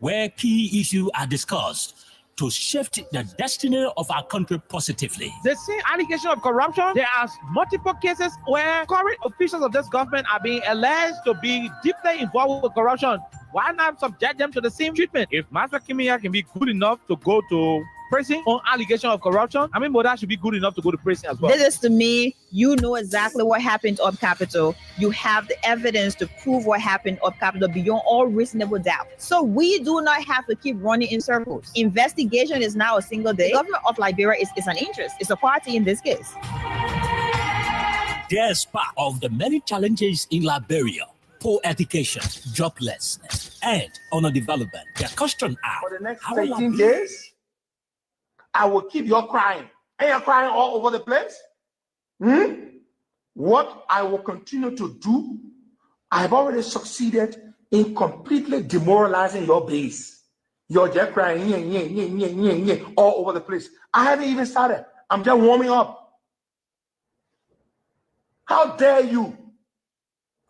where key issues are discussed to shift the destiny of our country positively. The same allegation of corruption, there are multiple cases where current officials of this government are being alleged to be deeply involved with corruption. Why not subject them to the same treatment? If Master Kimia can be good enough to go to prison on allegation of corruption, I mean, Moda should be good enough to go to prison as well. This is, to me, you know exactly what happened up Capitol. You have the evidence to prove what happened up Capitol beyond all reasonable doubt. So we do not have to keep running in circles. Investigation is now a single day. The government of Liberia is an interest. It's a party in this case. Despite of the many challenges in Liberia, poor education, joblessness, and underdevelopment, the question are, for the next 18 days, I will keep you crying. And you're crying all over the place. What I will continue to do, I've already succeeded in completely demoralizing your base. You're just crying all over the place. I haven't even started. I'm just warming up. How dare you,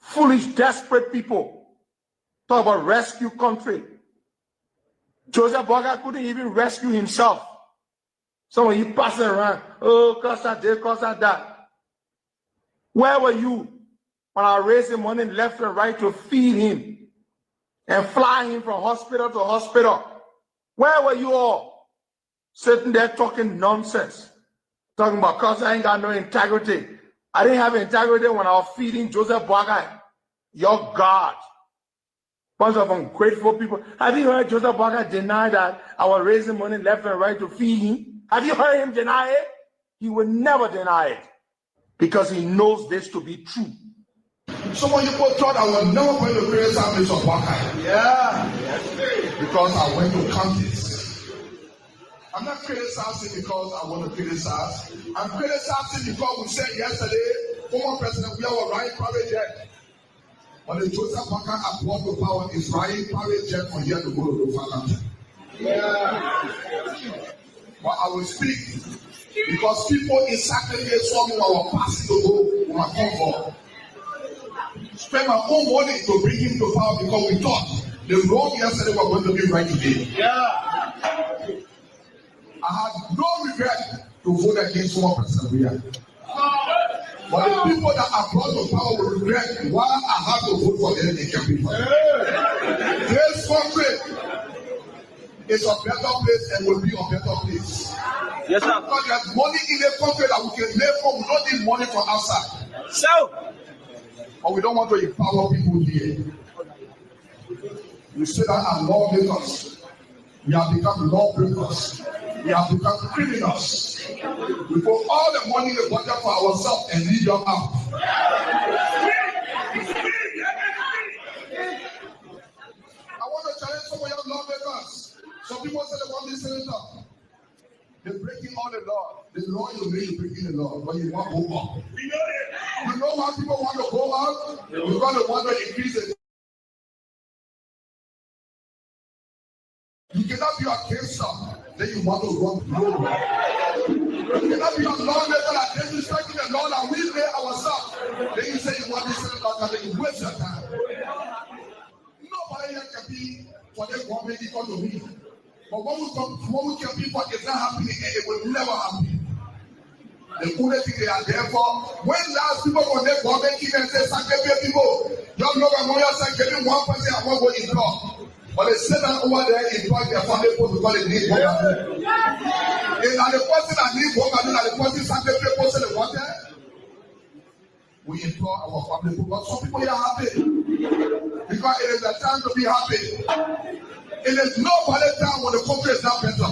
foolish, desperate people, talk about rescue country. Joseph Boakai couldn't even rescue himself. So when you passing around, oh, cause I did, cause I that. Where were you when I raised him money left and right to feed him and fly him from hospital to hospital? Where were you all sitting there talking nonsense? Talking about cause I ain't got no integrity. I didn't have integrity when I was feeding Joseph Boakai, your God. Bunch of ungrateful people. Have you heard Joseph Boakai deny that I was raising money left and right to feed him? Have you heard him deny it? He will never deny it because he knows this to be true. Some of you thought I was never going to criticize Mr. Boakai. Yeah. Because I went to counties. I'm not criticizing because I want to criticize. I'm criticizing because we said yesterday, former president, we have a right private jet. But the Joseph Boakai at brought to power is riding private jet from here to go to the country. Yeah. But I will speak because people in Saturday saw me when I was passing to go on my comfort. Spend my own money to bring him to power because we thought the wrong yesterday were going to be right today. Yeah. I had no regret to vote against former President Buhari. But the people that are brought to power will regret why I had to vote for them in campaign. This country is a better place and will be a better place. Yes, sir. Because there's money in the country that we can live for. We don't need money from outside. So, but we don't want to empower people here. You say that our lawmakers, we have become lawbreakers. We have become criminals. We put all the money in the budget for ourselves and leave them out. I want to challenge some of your lawmakers. Some people say they want this senator. They're breaking all the law. The law you make is breaking the law, but you want to go up. You know why people want to go out? Because they want to increase it. You cannot be a cancer, then you want to run blue. You cannot be a lawmaker that disrespecting the law that we made ourselves. Then you say you want this senator, and then you waste your time. Nobody here can be for them government equal to me. But when we kill people, it's not happening and it will never happen. The only thing they are there for, when last people go there, government keep and say, Sankebe people, young love and lawyer say, give me 1% and one go in law. But they sit down over there in their family post because they need work. And the person that needs work, and the person Sankebe people say they want there. We implore our family people, but some people are happy. Because it is a time to be happy. It is nobody time when the country is not better.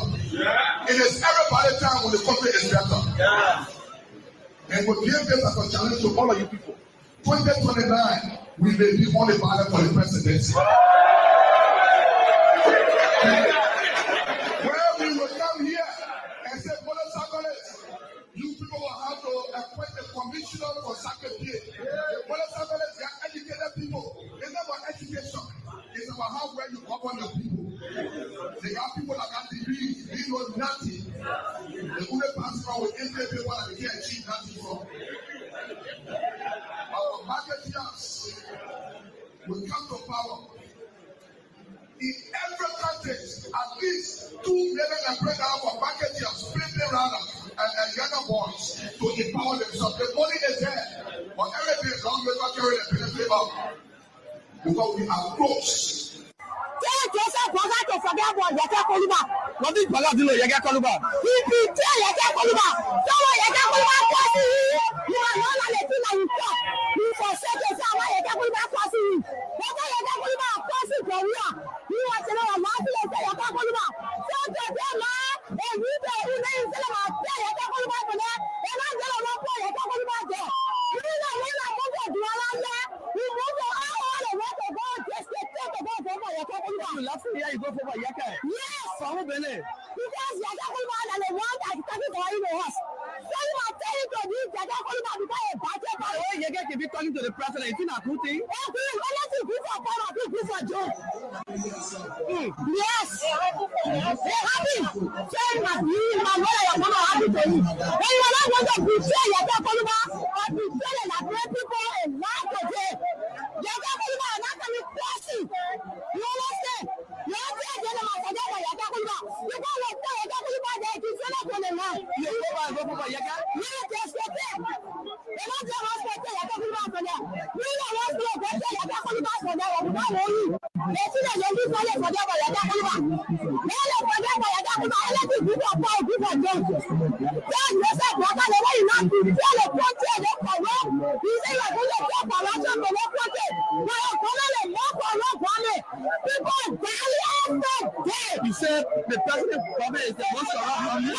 It is everybody time when the country is better. And we give this as a challenge to all of you people. 2029, we may be on the ballot for the presidency. Where we will come here and say, you people will have to appoint a commissioner for Sankebe. They are educated people. It's not about education. It's about how well you govern your people. They are people that got degrees, they know nothing. The only pastor with NPP one and they can't achieve nothing from. Our marketeers will come to power. In every country least $2 million and $3 for packages, splitting around and younger boys to empower themselves. The money is there. But everything is long without carrying the benefit up. Because we are close. Wọ́n ti gbọ́dọ̀ dúró yẹ kẹ́ kọ́lùbà. Ibi tí ẹ̀yẹ kẹ́ kọ́lùbà, tọ́wọ́ yẹ kẹ́ kọ́lùbà kọ́ sí i. Ìwà náà lálẹ́ tí náà ń tọ̀. Ìfọ̀sẹ́kẹ̀ sí àwọn yẹ kẹ́ kọ́lùbà kọ́ sí i. Lọ́kọ̀ yẹ kẹ́ kọ́lùbà kọ́ sí ìkọ̀wé. Ìwà ìṣẹ̀lẹ̀ wà máa sílẹ̀ sí ẹ̀yẹ kẹ́ kọ́lùbà. Sọ́jọ́ tẹ́ máa èyí bẹ̀ èyí lẹ́yìn sílẹ̀ máa tẹ́ ẹ̀yẹ kẹ́ kọ́lùbà jẹ̀lẹ̀. Ẹ má jẹ́ lọ́wọ́ pọ̀ ẹ̀yẹ kẹ́ kọ́lùbà jẹ̀. Ìdílé àwọn ilé àkókò dùn ọ́ lálẹ́. Ìmúgbò àwọn ọ̀rẹ́ wọ́n tó bọ́ jẹ́sẹ̀ tẹ́ tó bọ́ fọ́ ẹ̀yẹ kẹ́ kọ́lùbà. Lọ́sùn yẹ ìgbó fọ́ ẹ̀yẹ kẹ́. Yes. Fọwọ́ bẹ̀lẹ̀. Because Jaga Kuluba are the one that is talking for him or us. So you are telling to this Jaga Kuluba because a budget. Oh, you get to be talking to the president. It's not a good thing. Let's do for power, do for job. Yes. They're happy. Say my mother, your mama happy to you. When you are not going to betray Jaga Kuluba or betray the great people in life today, Jaga Kuluba are not coming crossing. You understand? You understand? Jaga Kuluba. You go like that. Jaga Kuluba, they can sell it on the line. You go for Jaga. Yes, yes, yes. They don't just respect Jaga Kuluba for that. We don't respect Jaga Kuluba for that. We don't want you. They see that you do something for them for Jaga Kuluba. They don't for them for Jaga Kuluba. Let me give you a power, give you a job. Then you say, what are they way not to tell the country they corrupt? You say you're going to talk about Russia for no country. Now you're calling them more corrupt on it. People die every day. You said the president probably is the most corrupt on you.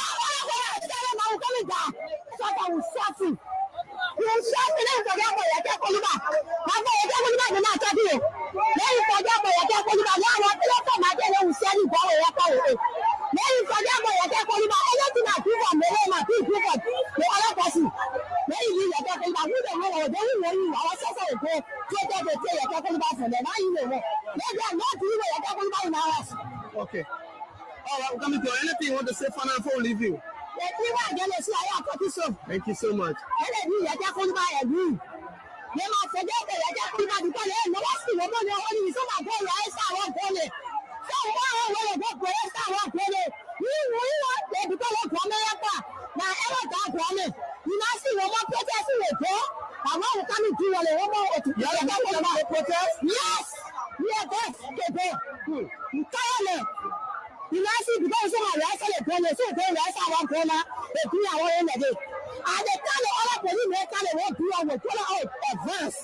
Okay. All right, we're coming to anything you want to say final before we leave you. Thank you so much. Yes. You know, see, because some of the rest of the police, so they rest our corner, they do our own day. And they tell the other police, they tell them what do our color advance.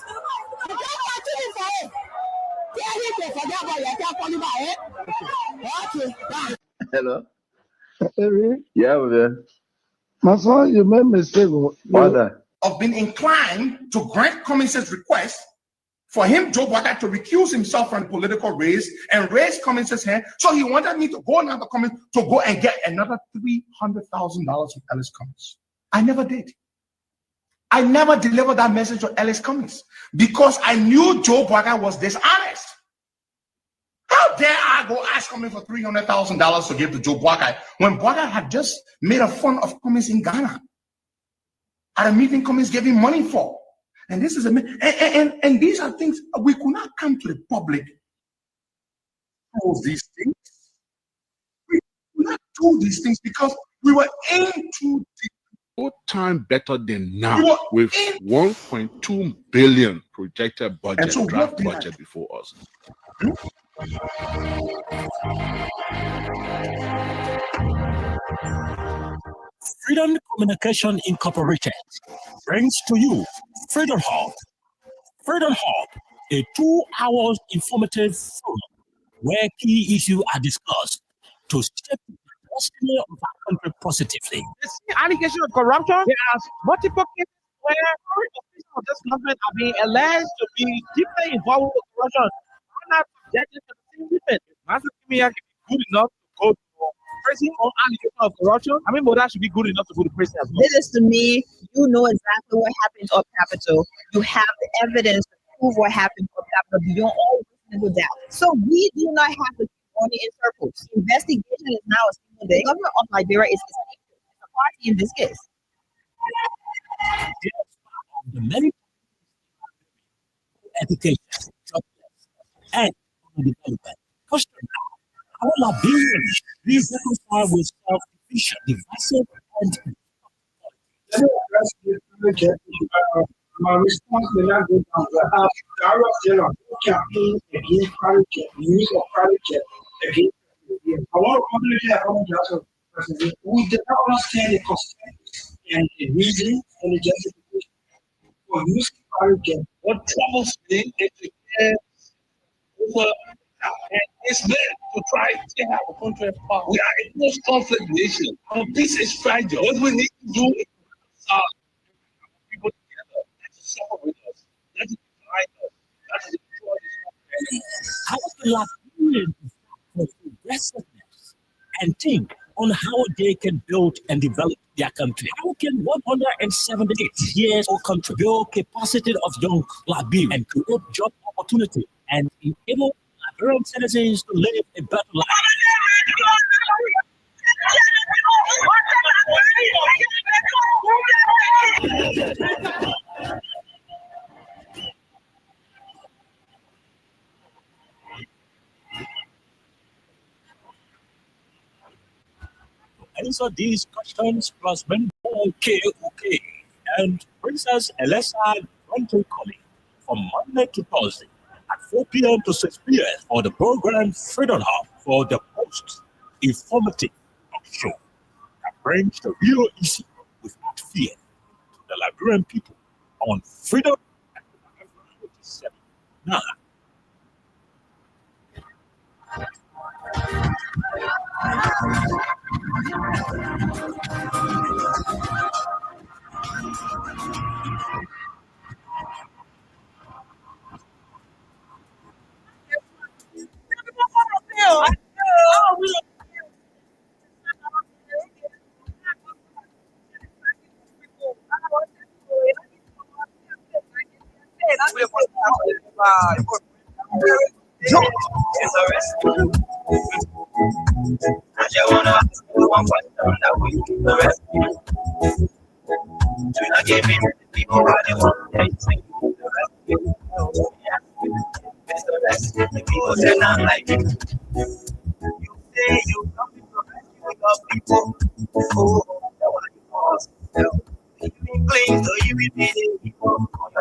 But they are actually for it. Tell it to forget about your calling by it. Okay, bye. Hello. Eric, Yeah, man. my son, you made mistake. Father. Of being inclined to grant Cummins's request for him, Joe Biden, to recuse himself from the political race and raise Cummins's hand. So he wanted me to go now to Cummins to go and get another $300,000 from Ellis Cummins. I never did. I never delivered that message to Ellis Cummins because I knew Joe Biden was dishonest. How dare I go ask Cummins for $300,000 to give to Joe Biden when Biden had just made a fun of Cummins in Ghana at a meeting Cummins gave him money for. And this is and these are things we could not come to the public. These things. We could not do these things because we were in too deep. No time better than now with 1.2 billion projected budget, so draft budget before us. Freedom Communication Incorporated brings to you Freedom Hub. Freedom Hub, a 2 hours informative forum where key issues are discussed to shape the destiny of our country positively. This allegation of corruption, there are multiple cases where current officials of this government are being alleged to be deeply involved with corruption. Not subjected to the same treatment. Master Kimia can be good enough to go to prison on allegation of corruption. I mean, Moda should be good enough to go to prison as well. This is to me, you know exactly what happened up Capitol. You have the evidence to prove what happened up Capitol beyond all reasonable doubt. So we do not have to keep running in circles. Investigation is now a single day. The government of Liberia is a party in this case. The many education, job and development, customer, our being Be reconciled with self-division, divisive, and Let me address this project. My response will not go down the house. The Arab General campaign against private jet, the use of private jet against I want to completely apologize to the President. We did not understand the constraints and the reason and the justification for using private jet. What troubles me is the over and it's there to try to have a country of power. We are a post-conflict nation. Our peace is fragile. What we need to do is people together. That's to separate us. That's to divide us. That's to destroy this country. how the Liberians for progressiveness and think on how they can build and develop their country. How can 178 years old country build capacity of young Liberians and create job opportunity and enable Liberian citizens to live a better life? Answer these questions plus Ben okay, and Princess Elessa Bronte calling from Monday to Thursday at 4 p.m. to 6 p.m. for the program Freedom Hub for the most informative talk show that brings the real issue without fear to the Liberian people on Freedom at 7. I just wanna ask you one question that we do the rescue. Do not give in to people what they want. They say the rescue. It's the rescue. The people say not like it. You say you come to rescue your people. Oh, that what you want. You be clean, so you be busy. People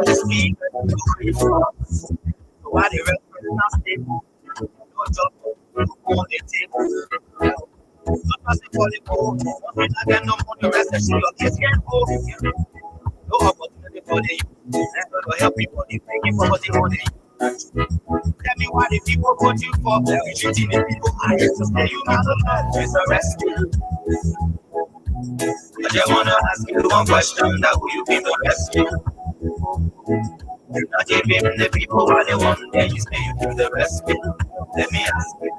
you speak and you free from. So why the rest of not stable? Don't jump on the table. Sometimes they call it gold. When I get no money, rest and your kids can't go. No opportunity for the youth. That's not to help people. They thank you for what they want. Tell me why the people put you for. You treating the people higher to stay you not alone. It's a rescue. I just wanna ask you one question that will you be the rescue? You're not giving the people what they want, then you say you do the rescue. Let me ask you.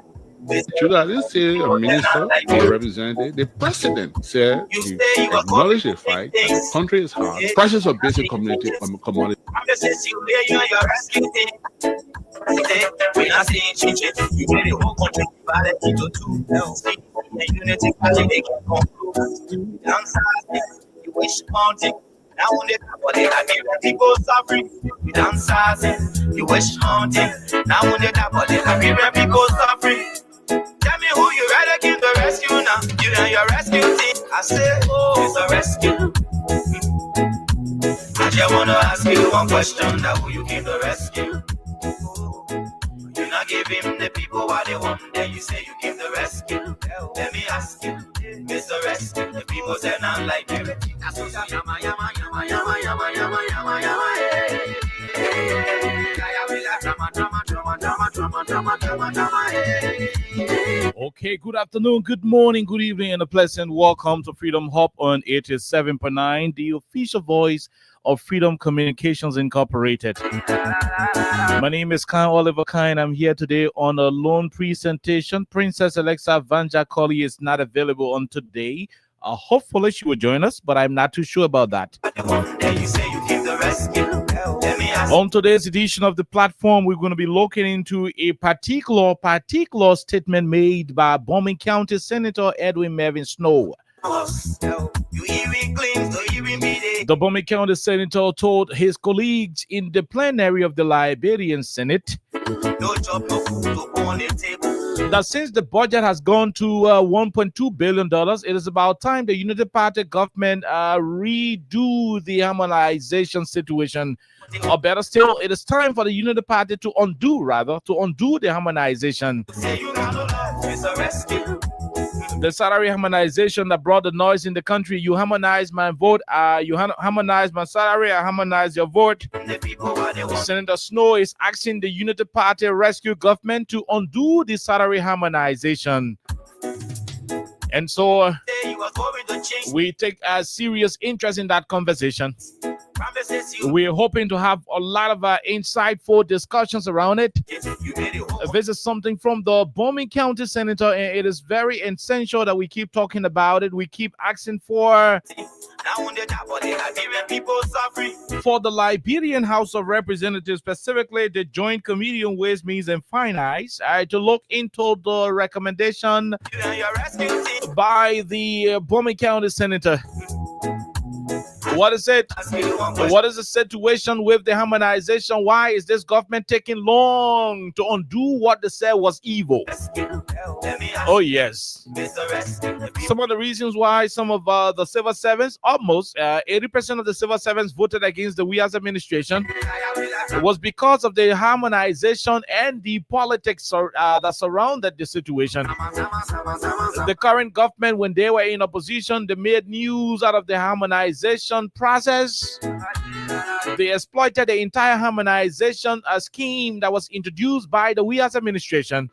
Should I just say a minister or representative? The president said he acknowledged the fight. The country is hard. Prices of basic commodity. I'm just saying you're rescue thing. We're not saying change it. You made the whole country divided into two. The unity party they can conclude. Downsizing, you wish haunting. Now when they come for the Liberian people suffering. You downsizing, you wish haunting. Now when they come for the Liberian people suffering. Tell me who you rather give the rescue now. You and your rescue team. I say, oh, it's a rescue. I just wanna ask you one question. Now who you give the rescue? You not give him the people what they want. Then you say you give the rescue. Let me ask you, Mr. Rescue. The people say not like you. That's what yama yama yama yama yama yama yama yama. Okay, good afternoon, good morning, good evening, and a pleasant welcome to Freedom Hub on 87.9, the official voice of Freedom Communications Incorporated. My name is Kyle Oliver Kine. I'm here today on a loan presentation. Princess Alexa Vanja Colley is not available on today. Hopefully she will join us, but I'm not too sure about that. On today's edition of the platform, we're going to be looking into a particular statement made by Bombing County Senator Edwin Mervyn Snow. The Bombing County Senator told his colleagues in the plenary of the Liberian Senate that since the budget has gone to $1.2 billion, it is about time the Unity Party government redo the harmonization situation. Or better still, it is time for the Unity Party to undo the harmonization. The salary harmonization that brought the noise in the country. You harmonize my vote, you harmonize my salary, I harmonize your vote. Senator Snow is asking the Unity Party rescue government to undo the salary harmonization. And so we take a serious interest in that conversation. We're hoping to have a lot of insightful discussions around it. This is something from the Bombing County Senator, and it is very essential that we keep talking about it. We keep asking for the Liberian House of Representatives, specifically the Joint Committee on Ways, Means, and Finance, to look into the recommendation by the Bombing County Senator. What is it? What is the situation with the harmonization? Why is this government taking long to undo what they said was evil? Oh, yes. Some of the reasons why some of the civil servants, almost 80% of the civil servants voted against the WIAS administration, was because of the harmonization and the politics that surrounded the situation. The current government, when they were in opposition, they made news out of the harmonization process. They exploited the entire harmonization scheme that was introduced by the WIAS administration.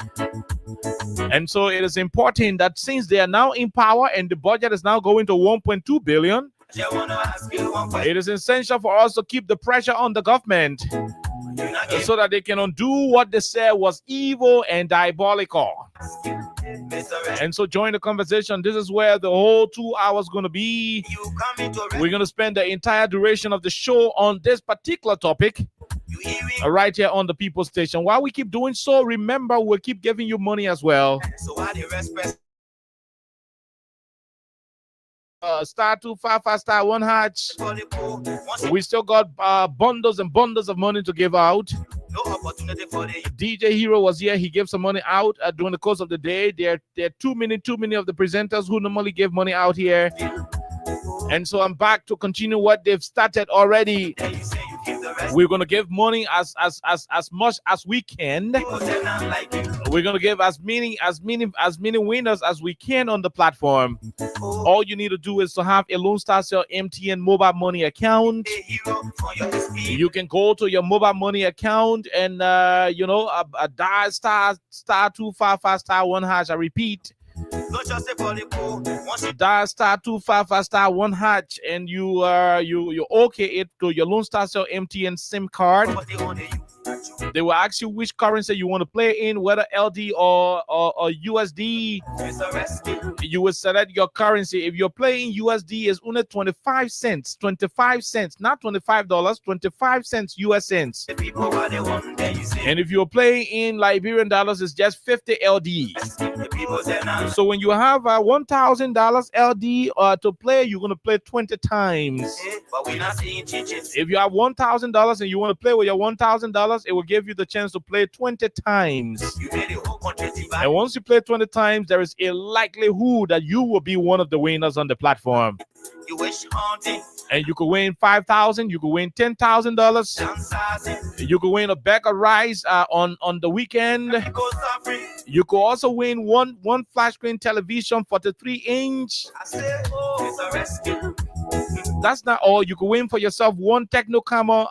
And so it is important that since they are now in power and the budget is now going to 1.2 billion, it is essential for us to keep the pressure on the government so that they can undo what they said was evil and diabolical. And so join the conversation. This is where the whole 2 hours going to be. We're going to spend the entire duration of the show on this particular topic right here on the People's Station. While we keep doing so, remember, we'll keep giving you money as well. Star 255 star 1 hatch. We still got bundles and bundles of money to give out. DJ Hero was here. He gave some money out during the course of the day. There are too many of the presenters who normally give money out here. And so I'm back to continue what they've started already. We're going to give money as much as we can. We're going to give as many winners as we can on the platform. All you need to do is to have a Lone Star Cell MTN mobile money account. You can go to your mobile money account and dial star 255 star 1 hash. I repeat, dial star 255 star 1 hatch, and you okay it to your Lone Star Cell MTN SIM card. They will ask you which currency you want to play in, whether LD or USD. You will select your currency. If you're playing USD, it's only 25 cents, not $25, 25 cents US cents. And if you're playing in Liberian dollars, it's just 50 LD. So when you have $1,000 LD to play, you're going to play 20 times. If you have $1,000 and you want to play with your $1,000, it will give you the chance to play 20 times. And once you play 20 times, there is a likelihood that you will be one of the winners on the platform. And you could win $5,000, you could win $10,000, you could win a bag of rice on the weekend. You could also win one flat screen television, 43-inch. That's not all. You could win for yourself one Technocamo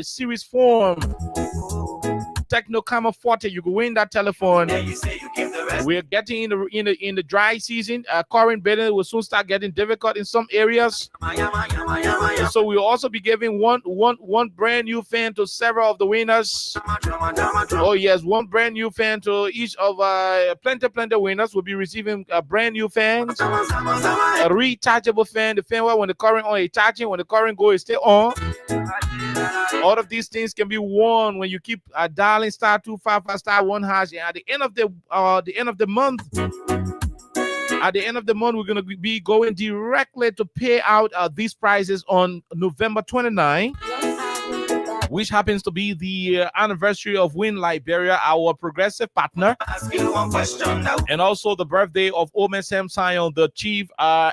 series form. Technocamo 40. You could win that telephone. We're getting in the dry season. Current bidding will soon start getting difficult in some areas. So we'll also be giving one brand new fan to several of the winners. Oh yes, one brand new fan to each of plenty winners will be receiving a brand new fan, a rechargeable fan, the fan where when the current on is charging, when the current go is still on. All of these things can be won when you keep dialing star 255 star 1 hash. And at the end of the month, we're going to be going directly to pay out these prizes on November 29. which happens to be the anniversary of Win Liberia, our progressive partner, and also the birthday of Omen Sam Sion, the chief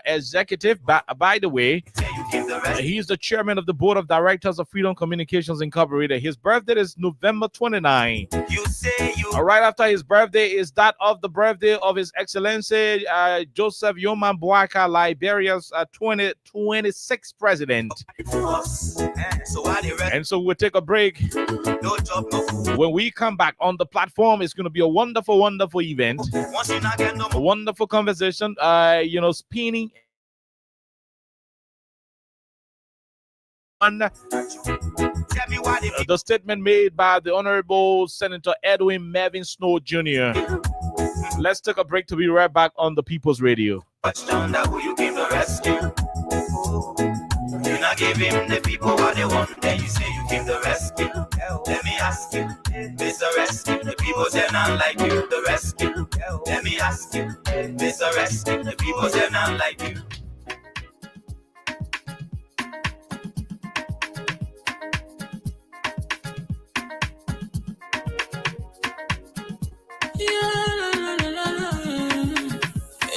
executive. By the way, he's the chairman of the board of directors of Freedom Communications Incorporated. His birthday is November 29. Right after his birthday is that of the birthday of His Excellency Joseph Yoman Boaka, Liberia's 2026 president. And so we'll take a break. When we come back on the platform, it's going to be a wonderful, wonderful event, a wonderful conversation, spinning on the statement made by the Honorable Senator Edwin Melvin Snow Jr. Let's take a break to be right back on the People's Radio. You not give him the people what they want, then you say you came to rescue. Let me ask you, Mr. Rescue, the people say not like you, the rescue. Let me ask you, Mr. Rescue, the people say not like you.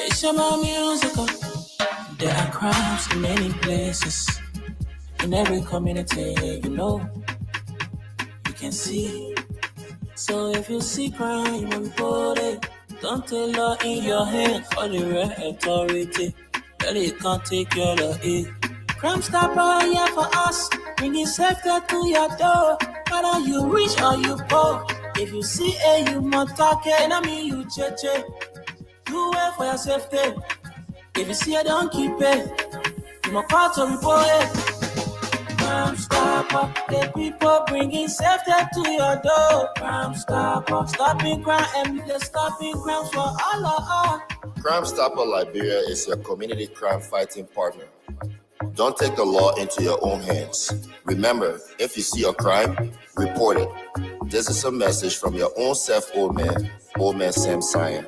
It's about musical. There are crimes in many places, in every community, you can see. So if you see crime, report it. Don't take law in your hand, call the real authority. That it can't take care of it. Crime Stopper here for us, bringing safety to your door. Whether you rich or you poor, if you see a you must talk it, I mean you cheche. Do it for your safety. If you see it, don't keep it. You must call to report it. Crime Stopper, the people bringing safety to your door. Crime Stopper, stopping crime and the stopping crimes for all of us. Crime Stopper Liberia is your community crime fighting partner. Don't take the law into your own hands. Remember, if you see a crime, report it. This is a message from your own self, Old Man Sam Sion.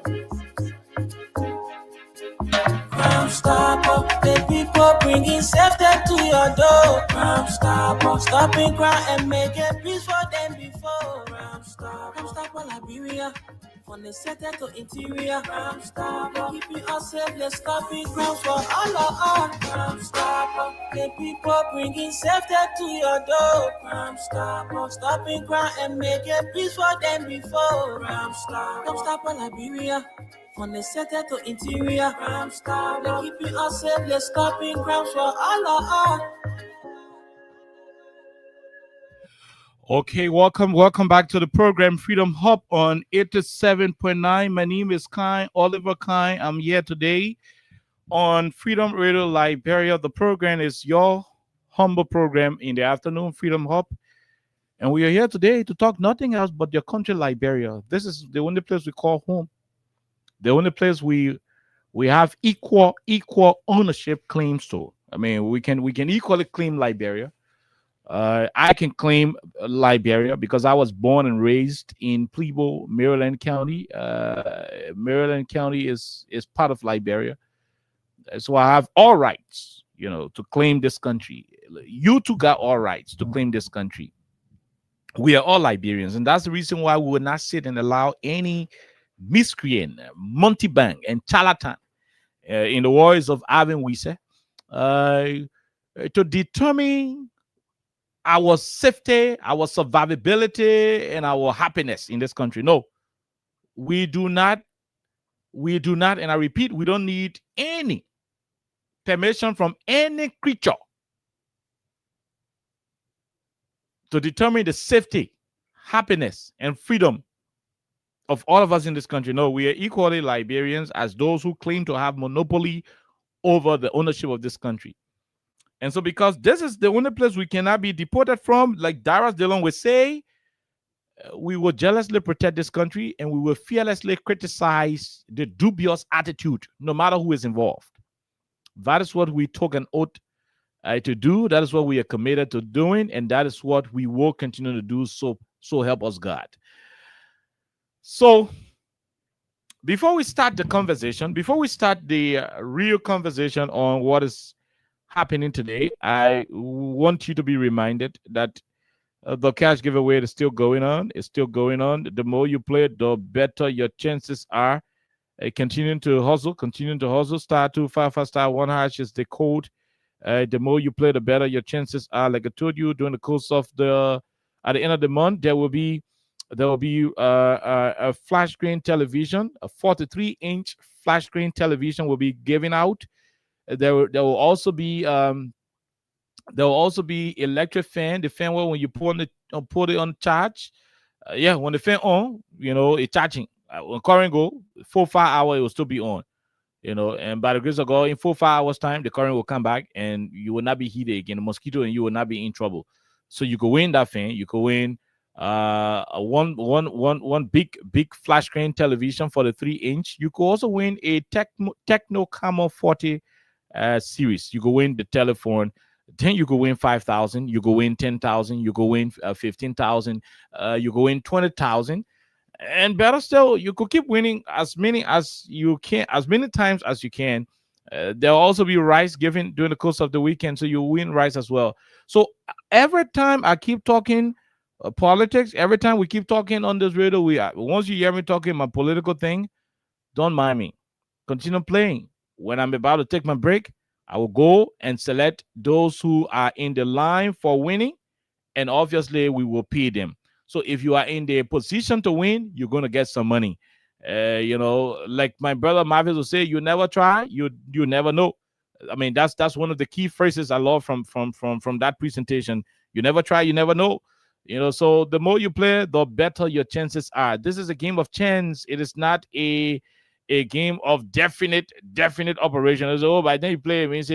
Crime Stopper, the people bringing safety to your door. Crime Stopper, stopping crime and making peace for them before. Crime Stopper Liberia, from the center to interior. Crime Stopper, keeping us safe, let's stopping crimes for all of us. Crime Stopper, the people bringing safety to your door. Crime Stopper, stopping crime and making peace for them before. Crime Stopper Liberia, from the center to interior. Crime Stopper, keeping us safe, let's stopping crimes for all of us. Okay, welcome back to the program Freedom Hub on 87.9. My name is Oliver Kine. I'm here today on Freedom Radio Liberia. The program is your humble program in the afternoon, Freedom Hub. And we are here today to talk nothing else but your country, Liberia. This is the only place we call home. The only place we have equal ownership claims to. I mean, we can equally claim Liberia. I can claim Liberia because I was born and raised in Plebo, Maryland County. Maryland County is part of Liberia. So I have all rights, to claim this country. You too got all rights to claim this country. We are all Liberians, and that's the reason why we will not sit and allow any miscreant, mountebank, and charlatan, in the words of Alvin Wise, to determine our safety, our survivability, and our happiness in this country. No, we do not. And I repeat, we don't need any permission from any creature to determine the safety, happiness, and freedom of all of us in this country. No, we are equally Liberians as those who claim to have monopoly over the ownership of this country. And so because this is the only place we cannot be deported from, like Darius Dillon would say, we will jealously protect this country and we will fearlessly criticize the dubious attitude, no matter who is involved. That is what we took an oath to do. That is what we are committed to doing. And that is what we will continue to do. So help us God. So before we start the conversation, before we start the real conversation on what is happening today, I want you to be reminded that The cash giveaway is still going on. It's still going on. The more you play, the better your chances are. Continuing to hustle. Star 255 star 1 hash is the code. The more you play, the better your chances are. Like I told you, during the course of at the end of the month, there will be a flash screen television, a 43-inch flash screen television will be given out. There will also be electric fan. The fan will, when you put it on charge, when the fan on, it's charging. When current go 4-5 hours, it will still be on. And by the grace of God, in 4-5 hours time, the current will come back and you will not be heated again, the mosquito, and you will not be in trouble. So you could win that fan. You could win one big flash screen television for the 3-inch. You could also win a Techno Camo 40 series. You could win the telephone. Then you could win 5,000. You could win 10,000. You could win 15,000. You could win 20,000. And better still, you could keep winning as many as you can, as many times as you can. There'll also be rice given during the course of the weekend, so you win rice as well. So every time I keep talking politics, every time we keep talking on this radio, once you hear me talking my political thing, don't mind me. Continue playing. When I'm about to take my break, I will go and select those who are in the line for winning, and obviously we will pay them. So if you are in the position to win, you're going to get some money. Like my brother Marvis will say, you never try, you never know. I mean, that's one of the key phrases I love from that presentation. You never try, you never know. So the more you play, the better your chances are. This is a game of chance. It is not a game of definite operation. So by then you play, it means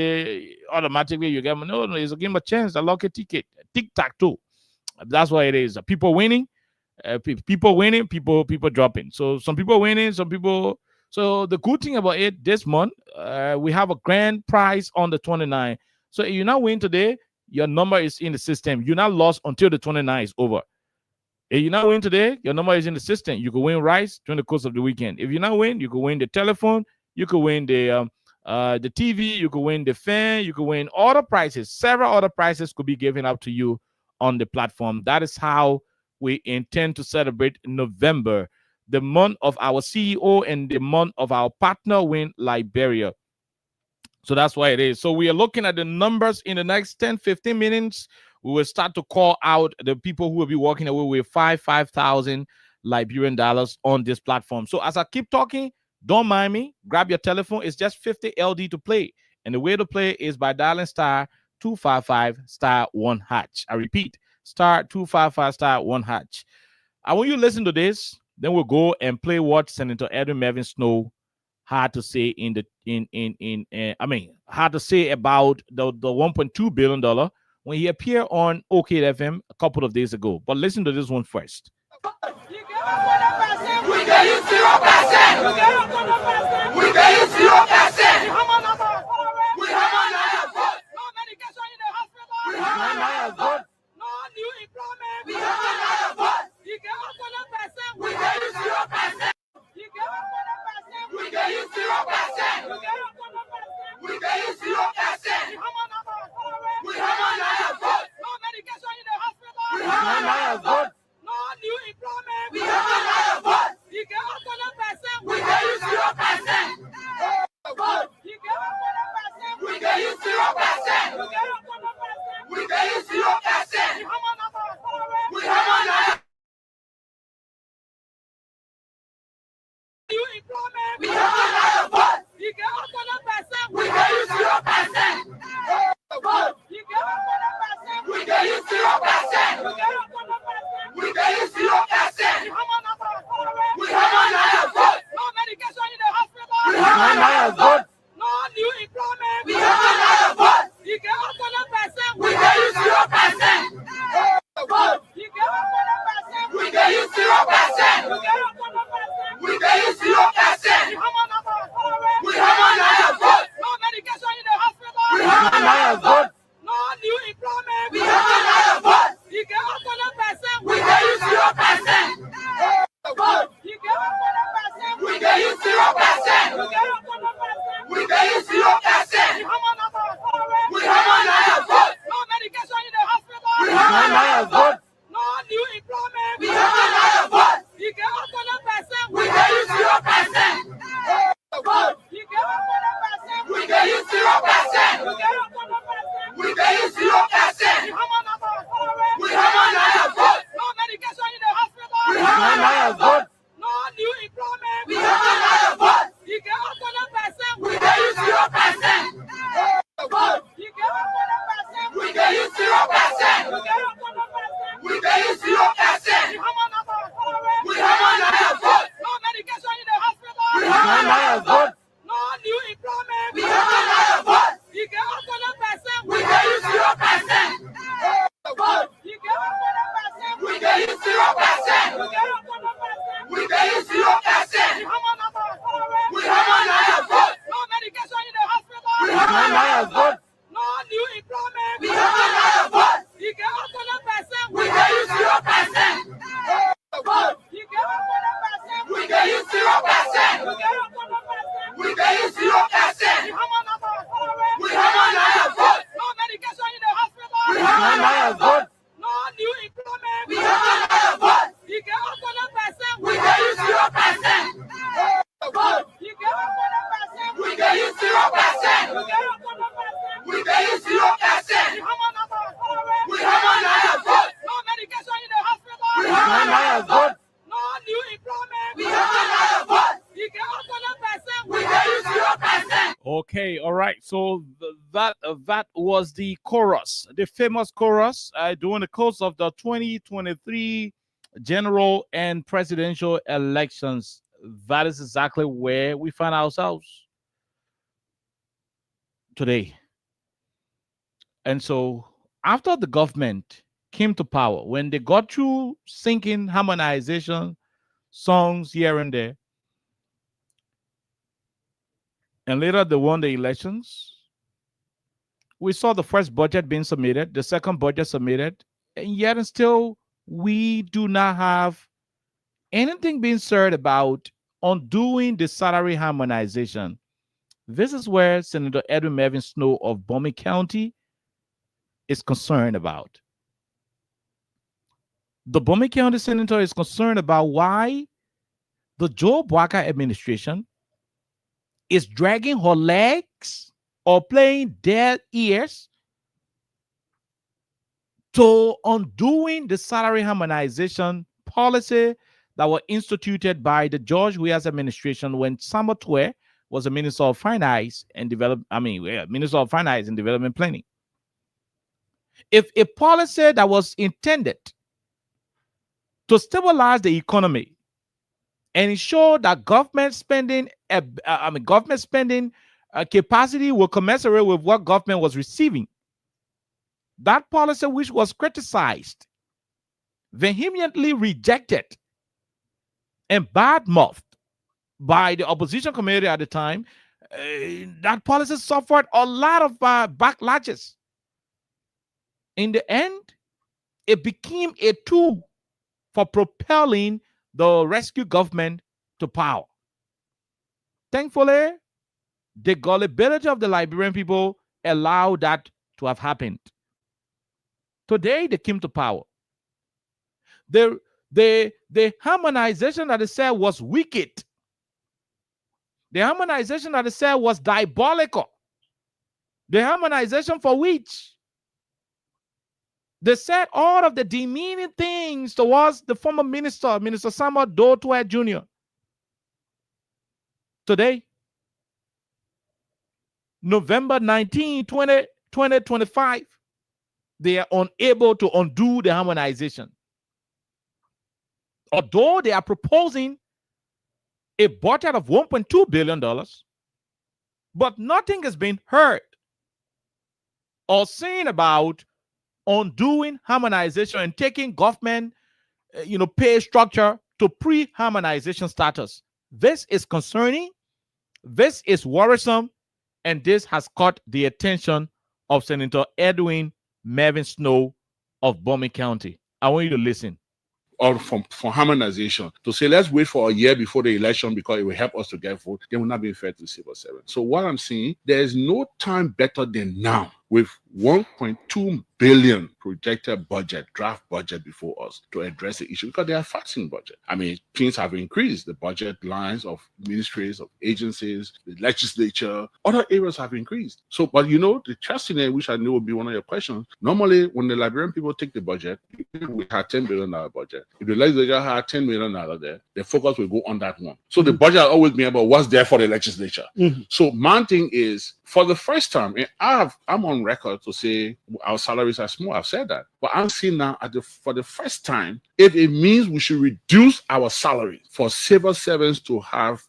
automatically you get money. No, it's a game of chance. A lucky ticket, tic-tac-toe. That's what it is. People winning, people dropping. So some people winning, some people. So the good thing about it this month, we have a grand prize on the 29th. So if you not win today, your number is in the system. You're not lost until the 29th is over. If you not win today, your number is in the system. You can win rice during the course of the weekend. If you not win, you can win the telephone. You can win the TV. You can win the fan. You can win other prizes. Several other prizes could be given out to you on the platform. That is how we intend to celebrate November, the month of our CEO and the month of our partner Win Liberia. So that's why it is. So we are looking at the numbers in the next 10-15 minutes. We will start to call out the people who will be walking away with 5,000 Liberian dollars on this platform. So as I keep talking, don't mind me. Grab your telephone. It's just 50 LD to play. And the way to play is by dialing star 255 star 1 hatch. I repeat, star 255 star 1 hatch. I want you to listen to this. Then we'll go and play what Senator Edwin Mervyn Snow had to say had to say about the $1.2 billion when he appeared on OK FM a couple of days ago. But listen to this one first. We get you 0%. We get you 0%. We have another vote. No medication in the hospital. We have another vote. No new employment. We have another vote. You get 100%. We get you 0%. You get 100%. We get you 0%. You get 100%. We get you 0%. We have another vote. No medication in the hospital. We have another vote. No new employment. We have another vote. You get 100%. We get you 0%. Vote. You get 100%. We get you 0%. You get 100%. We get you 0%. We have another. New employment. We have another vote. You get 100%. We get you 0%. Vote. You get 100%. We get you 0%. You get 100%. We get you 0%. We have another vote. No medication in the hospital. We have another vote. No new employment. We have another vote. You get 100%. We get you 0%. Vote. You get 100%. We get you 0%. You get 100%. We get you 0%. We have another vote. No medication in the hospital. We have another vote. No new employment. We have another vote. You get 100%. We get you 0%. Vote. You get 100%. We get you 0%. You get 100%. have not vote. No new employment. We have not vote. You get 100%. We can use 0%. You get 100%. We can use 0%. You get 100%. We can use 0%. You have another salary. We have not vote. No medication in the hospital. We have not vote. No new employment. We have not vote. You get 100%. We can use 0%. You get 100%. We can use 0%. You get 100%. We can use 0%. You have another salary. We have not vote. No medication in the hospital. We have not vote. No new employment. We have not vote. You get 100%. We can use 0%. You get 100%. We can use 0%. You get 100%. We can use 0%. You have another salary. We have not vote. No medication in the hospital. We have not vote. No new employment. We have not vote. You get 100%. We can use 0%. Okay, all right. So that was the chorus, the famous chorus during the course of the 2023 general and presidential elections. That is exactly where we find ourselves today. And so after the government came to power, when they got through singing harmonization songs here and there, and later they won the elections, we saw the first budget being submitted, the second budget submitted, and yet and still we do not have anything being said about undoing the salary harmonization. This is where Senator Edwin Mervyn Snow of Bowman County is concerned about. The Bowman County Senator is concerned about why the Joe Boakai administration is dragging her legs or playing dead ears to undoing the salary harmonization policy that was instituted by the George Weah's administration when Samuel Twe was a Minister of Finance and Minister of Finance and Development Planning. If a policy that was intended to stabilize the economy and ensure that government spending capacity will commensurate with what government was receiving, that policy, which was criticized, vehemently rejected, and badmouthed by the opposition committee at the time, that policy suffered a lot of backlashes. In the end, it became a tool for propelling the rescue government to power. Thankfully, the gullibility of the Liberian people allowed that to have happened. Today, they came to power. The harmonization that they said was wicked. The harmonization that they said was diabolical. The harmonization for which they said all of the demeaning things towards the former minister, Minister Samuel Doe Twe Jr. Today, November 19, 2025, they are unable to undo the harmonization. Although they are proposing a budget of $1.2 billion, but nothing has been heard or seen about undoing harmonization and taking government, pay structure to pre-harmonization status. This is concerning, this is worrisome, and this has caught the attention of Senator Edwin Mervyn Snow of Bowman County. I want you to listen. Or for harmonization, to say let's wait for a year before the election because it will help us to get vote, they will not be fair to civil servants. So what I'm saying, there is no time better than now with 1.2 billion projected budget, draft budget before us to address the issue because they are faxing budget. I mean, things have increased. The budget lines of ministries, of agencies, the legislature, other areas have increased. So, but the trusting area, which I know will be one of your questions, normally when the Liberian people take the budget, we had $10 billion budget. If the legislature had $10 million there, the focus will go on that one. So the budget has always been about what's there for the legislature. So my thing is, for the first time, and I'm on record to say our salaries are small. I've said that. But I'm seeing now for the first time, if it means we should reduce our salary for civil servants to have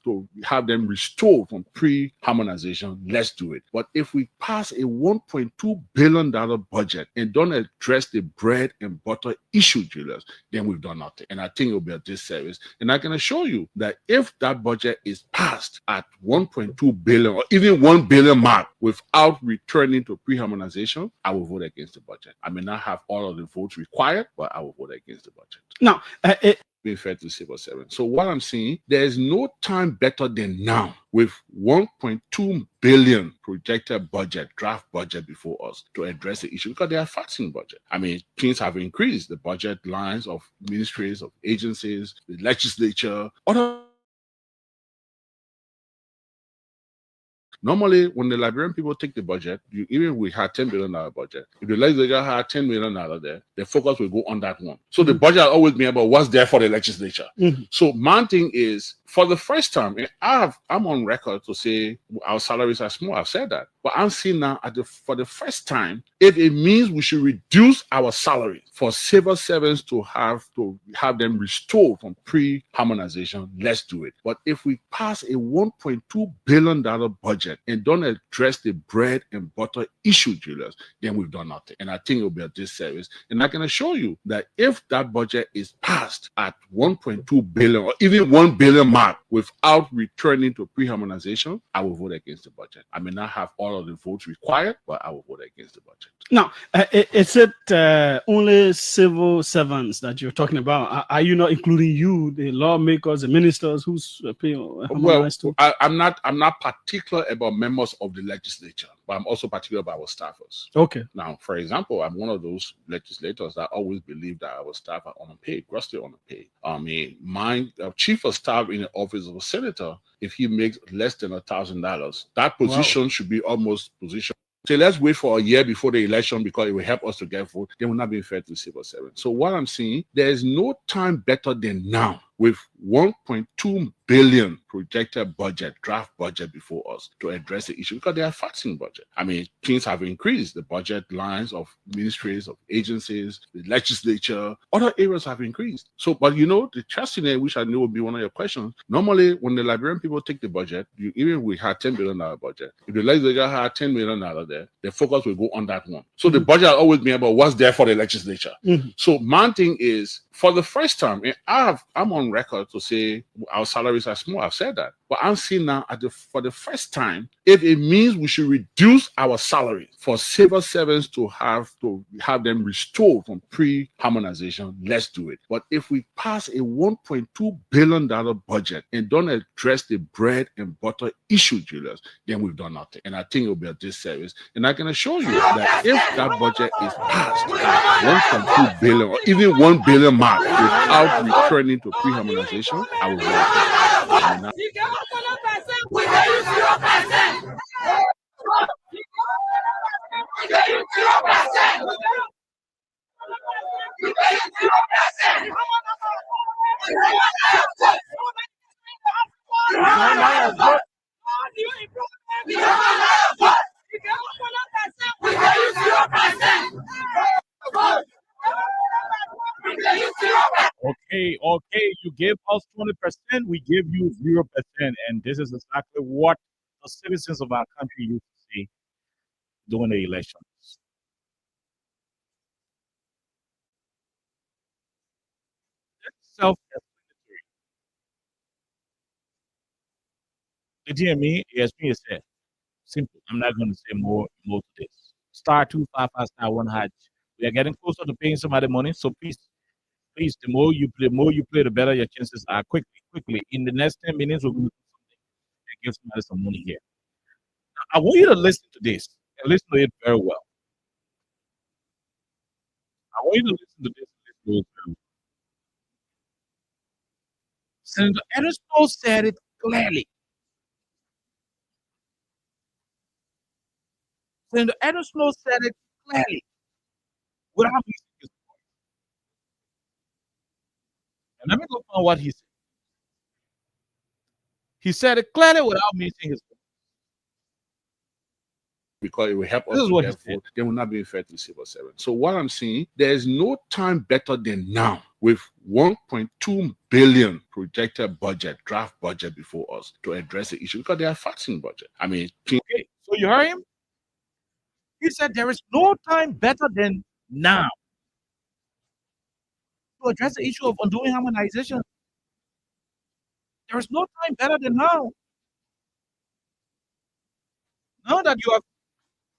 them restored from pre-harmonization, let's do it. But if we pass a $1.2 billion budget and don't address the bread and butter issue, Julius, then we've done nothing. And I think it will be a disservice. And I can assure you that if that budget is passed at 1.2 billion or even 1 billion mark without returning to pre-harmonization, I will vote against the budget. I may not have all of the votes required, but I will vote against the budget. Now, being fair to civil servants. So what I'm saying, there is no time better than now with 1.2 billion projected budget, draft budget before us to address the issue because they are fasting budget. I mean, things have increased, the budget lines of ministries, of agencies, the legislature, other. Normally, when the Liberian people take the budget, even we had $10 billion budget. If the legislature had $10 million there, the focus will go on that one. So the budget will always be about what's there for the legislature. So my thing is, for the first time, I'm on record to say our salaries are small. I've said that. But I'm seeing now for the first time, if it means we should reduce our salary for civil servants to have them restored from pre-harmonization, let's do it. But if we pass a $1.2 billion budget and don't address the bread and butter issue, Julius, then we've done nothing. And I think it will be a disservice. And I can assure you that if that budget is passed at 1.2 billion or even 1 billion mark without returning to pre-harmonization, I will vote against the budget. I may not have all of the votes required, but I will vote against the budget. Now, is it only civil servants that you're talking about? Are you not including you, the lawmakers, the ministers who's paying? Well, I'm not particular about members of the legislature, but I'm also particular about our staffers. Okay. Now, for example, I'm one of those legislators that always believe that our staff are underpaid, grossly underpaid. My chief of staff in the office of a senator, if he makes less than $1,000, that position should be almost position. So let's wait for a year before the election because it will help us to get vote. They will not be fair to civil servants. So what I'm saying, there is no time better than now with 1.2 billion projected budget, draft budget before us to address the issue because they are fasting budget. I mean, things have increased, the budget lines of ministries, of agencies, the legislature, other areas have increased. So, but you know, the chestnut, which I know will be one of your questions, normally when the Liberian people take the budget, even we had $10 billion budget, if the legislature had $10 million there, the focus will go on that one. So the budget will always be about what's there for the legislature. So my thing is, for the first time, I'm on record to say our salaries are small. I've said that. But I'm seeing now for the first time, if it means we should reduce our salary for civil servants to have them restored from pre-harmonization, let's do it. But if we pass a $1.2 billion budget and don't address the bread and butter issue, Julius, then we've done nothing. And I think it will be a disservice. And I can assure you that if that budget is passed at 1.2 billion or even 1 billion mark without returning to pre-harmonization, I will vote. Okay, you gave us 20%, we give you 0%, and this is exactly what the citizens of our country used to see during the elections. It's self-explanatory. The DME, ESP said, simple. I'm not going to say more to this. Star 255 star 1 hatch. We are getting closer to paying somebody money, so please, the more you play, the better your chances are. Quickly. In the next 10 minutes, we're going to do something and give somebody some money here. Now, I want you to listen to this and listen to it very well. I want you to listen to this and listen to it very well. Senator Edesto said it clearly. Senator Edesto said it clearly. Without missing his voice. And let me go find what he said. He said it clearly without missing his voice. because it will help us This is to what he get said. food, they will not be fair to civil servants. So what I'm saying, there is no time better than now with 1.2 billion projected budget, draft budget before us to address the issue because they are faxing budget. I mean, Okay, so you heard him? He said there is no time better than now to address the issue of undoing harmonization. There is no time better than now. Now that you have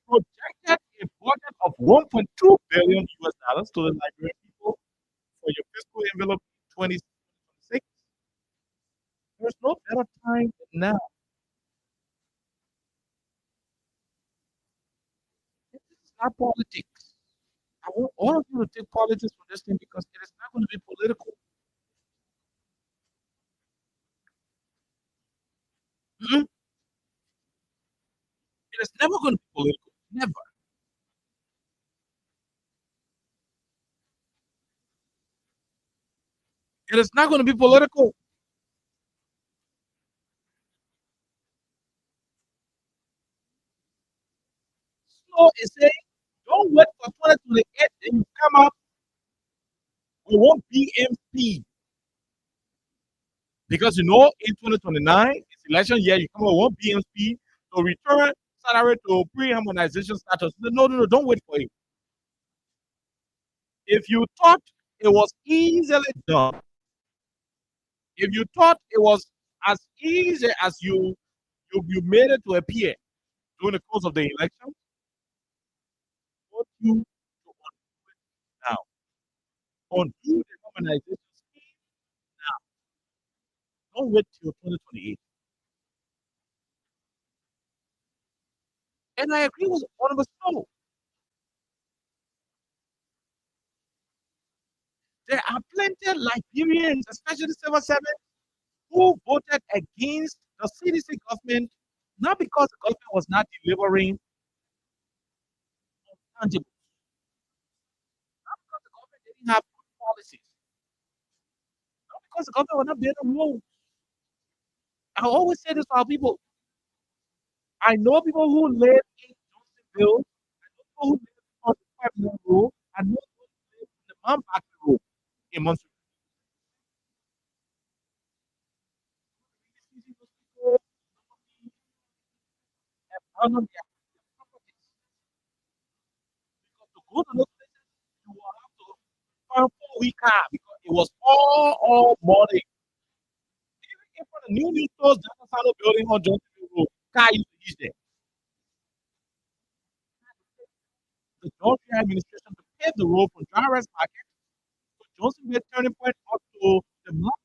projected a budget of 1.2 billion US dollars to the Liberian people for your fiscal envelope 2026, there's no better time than now. This is not politics. I want all of you to take politics for this thing because it is not going to be political. Mhm. It is never going to be political. Never. It is not going to be political. So it's saying, don't wait for 2028, then you come up with 1 BM speed. Because in 2029, it's election year, you come up with 1 BM speed to return salary to pre-harmonization status. No, don't wait for it. If you thought it was easily done, if you thought it was as easy as you made it to appear during the course of the election, what you to undo it now. Undo the harmonization scheme now. Don't wait till 2028. And I agree with Honorable Snow. There are plenty of Liberians, especially civil servants, who voted against the CDC government, not because the government was not delivering tangible, not because the government didn't have good policies, not because the government was not building roads. I always say this to our people. I know people who live in Johnsonville, I know people who live on the 5 road, I know people who live in the Mount Baker Road in Montreal. Abandon their properties. Because to go to those places, you will have to find 4-week car because it was all morning. Even in front of the new stores, the Sano building on Johnsonville Road, car used to use there. The Georgia administration to pave the road from Jarvis Market to Johnsonville turning point up to the Mount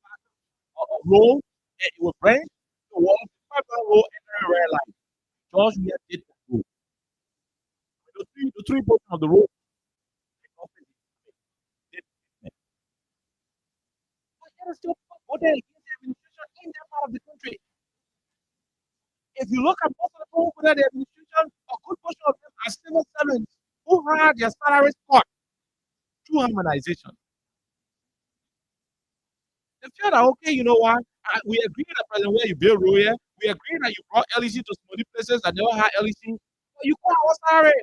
road, and it will branch towards the 5 road and the red line. Georgia did that road. The three portions of the road. But there is still voted against the administration in that part of the country. If you look at most of the people within the administration, a good portion of them are civil servants who had their salaries cut through harmonization. They feel that, okay, you know what? We agree that President where you build road here, we agree that you brought LEC to some places that never had LEC, but you cut our salary.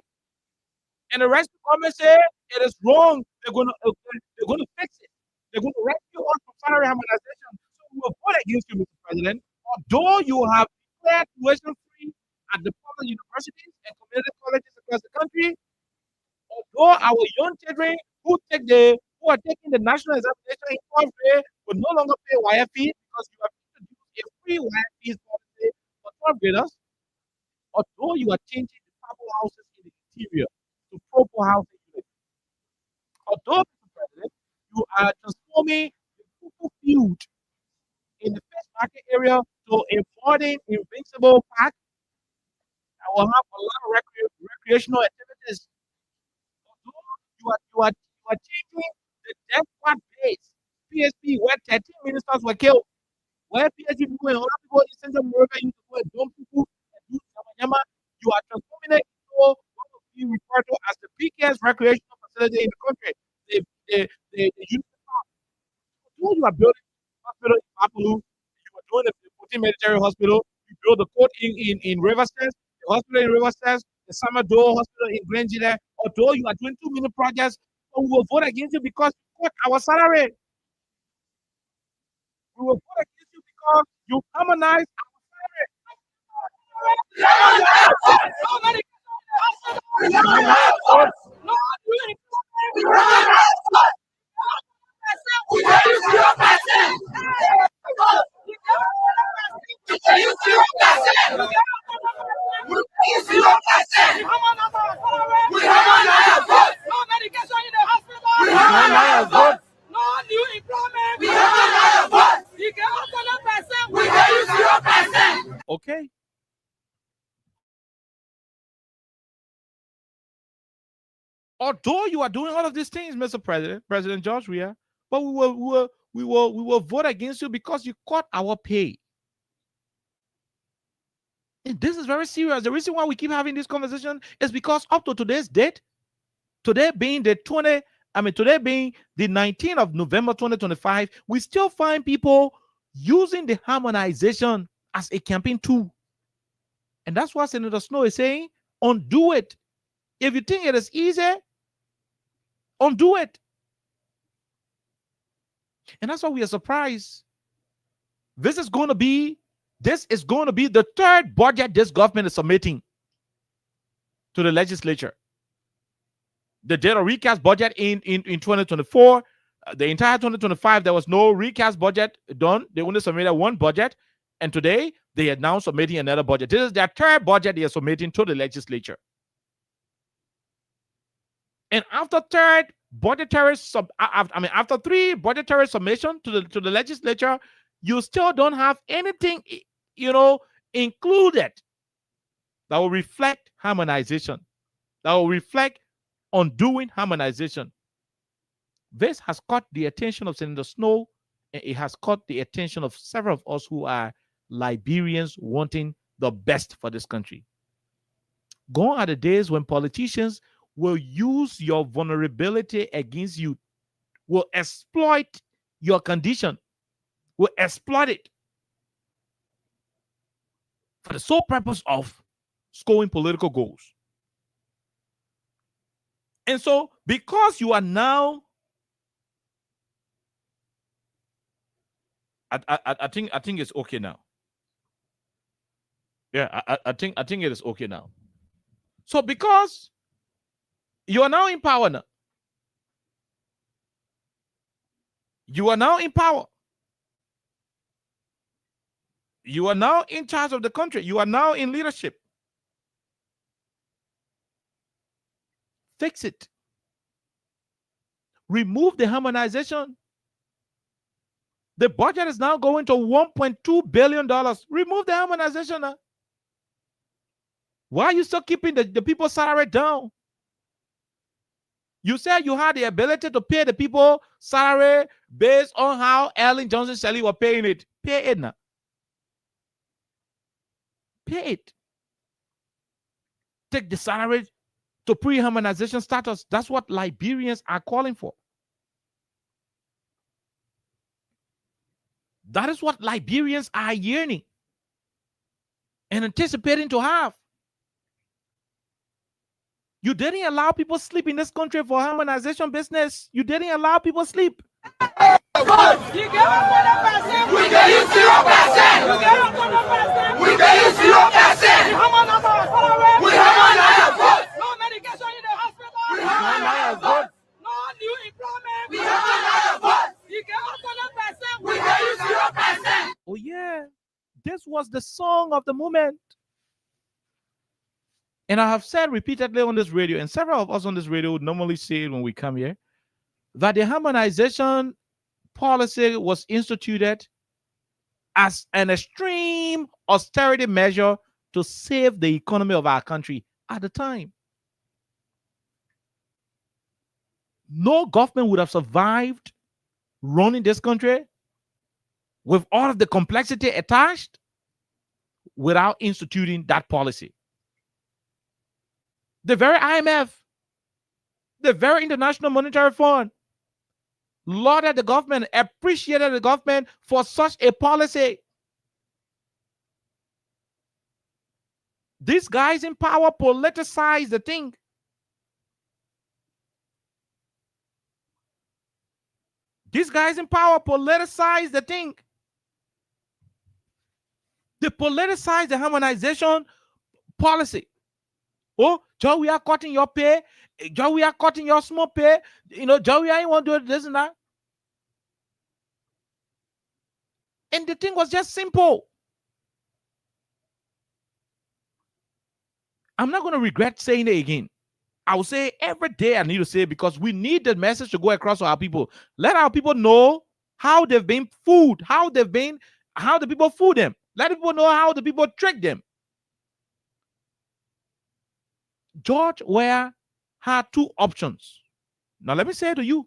And the rest of the government say it is wrong. They're going to fix it. They're going to rescue us from salary harmonization. So we will vote against you, Mr. President. Although you have declared tuition free at the public universities and community colleges across the country, although our young children who are taking the national examination in 12th grade will no longer pay wire fees because you have introduced a free wire fees policy for 12th graders, although you are changing the purple houses in the interior to purple housing units. Although, Mr. President, you are transforming the Fufu field in the First Market area to a modern, invincible park that will have a lot of recreational activities. Although you are changing the death squad base, PSP, where 13 ministers were killed, where PSP people and other people in Central America used to go and dump people and do yama, you are transforming it into what will be referred to as the biggest recreational facility in the country. The although you are building a hospital in Mapulu, you are doing the 14 military hospital, you build the court in Riverside, the hospital in Riverside, the Samador Hospital in Grange, although you are doing too many projects, but we will vote against you because you cut our salary. We will vote against you because you harmonize okay. Although you are doing all of these things, Mr. President, President George Weah, but we will vote against you because you cut our pay. And this is very serious. The reason why we keep having this conversation is because up to today's date, today being the 19th of November 2025, we still find people using the harmonization as a campaign tool. And that's what Senator Snow is saying, undo it. If you think it is easy, undo it. And that's why we are surprised. This is going to be the third budget this government is submitting to the legislature. They did a recast budget in 2024. The entire 2025, there was no recast budget done. They only submitted one budget. And today, they are now submitting another budget. This is their third budget they are submitting to the legislature. And after after three budgetary submission to the legislature, you still don't have anything, included that will reflect harmonization, that will reflect undoing harmonization. This has caught the attention of Senator Snow, and it has caught the attention of several of us who are Liberians wanting the best for this country. Gone are the days when politicians will use your vulnerability against you, will exploit your condition, will exploit it for the sole purpose of scoring political goals. And so, because you are now, I think it's okay now. Yeah, I think it is okay now. So, because you are now in power now. You are now in power. You are now in charge of the country. You are now in leadership. Fix it. Remove the harmonization. The budget is now going to $1.2 billion. Remove the harmonization now. Why are you still keeping the people's salary down? You said you had the ability to pay the people salary based on how Ellen Johnson Sirleaf were paying it. Pay it now. Pay it. Take the salary to pre-harmonization status. That's what Liberians are calling for. That is what Liberians are yearning and anticipating to have. You didn't allow people sleep in this country for harmonization business. You didn't allow people sleep. We gave you 0%. We gave you 0%. We gave you 0%. We harmonize vote. No medication in the hospital. We harmonize vote. No new employment. We harmonize vote. You gave us 100%. We gave you 0%. Oh yeah, this was the song of the moment. And I have said repeatedly on this radio, and several of us on this radio would normally say it when we come here, that the harmonization policy was instituted as an extreme austerity measure to save the economy of our country at the time. No government would have survived running this country with all of the complexity attached without instituting that policy. The very IMF, the very International Monetary Fund lauded the government, appreciated the government for such a policy. These guys in power politicize the thing. These guys in power politicize the thing. They politicize the harmonization policy. Oh, Joe, we are cutting your pay. Joe, we are cutting your small pay. You know, Joe, we want to do this and that. And the thing was just simple. I'm not going to regret saying it again. I will say every day I need to say it because we need the message to go across to our people. Let our people know how they've been fooled, how the people fool them. Let people know how the people trick them. George Weah had two options. Now let me say to you,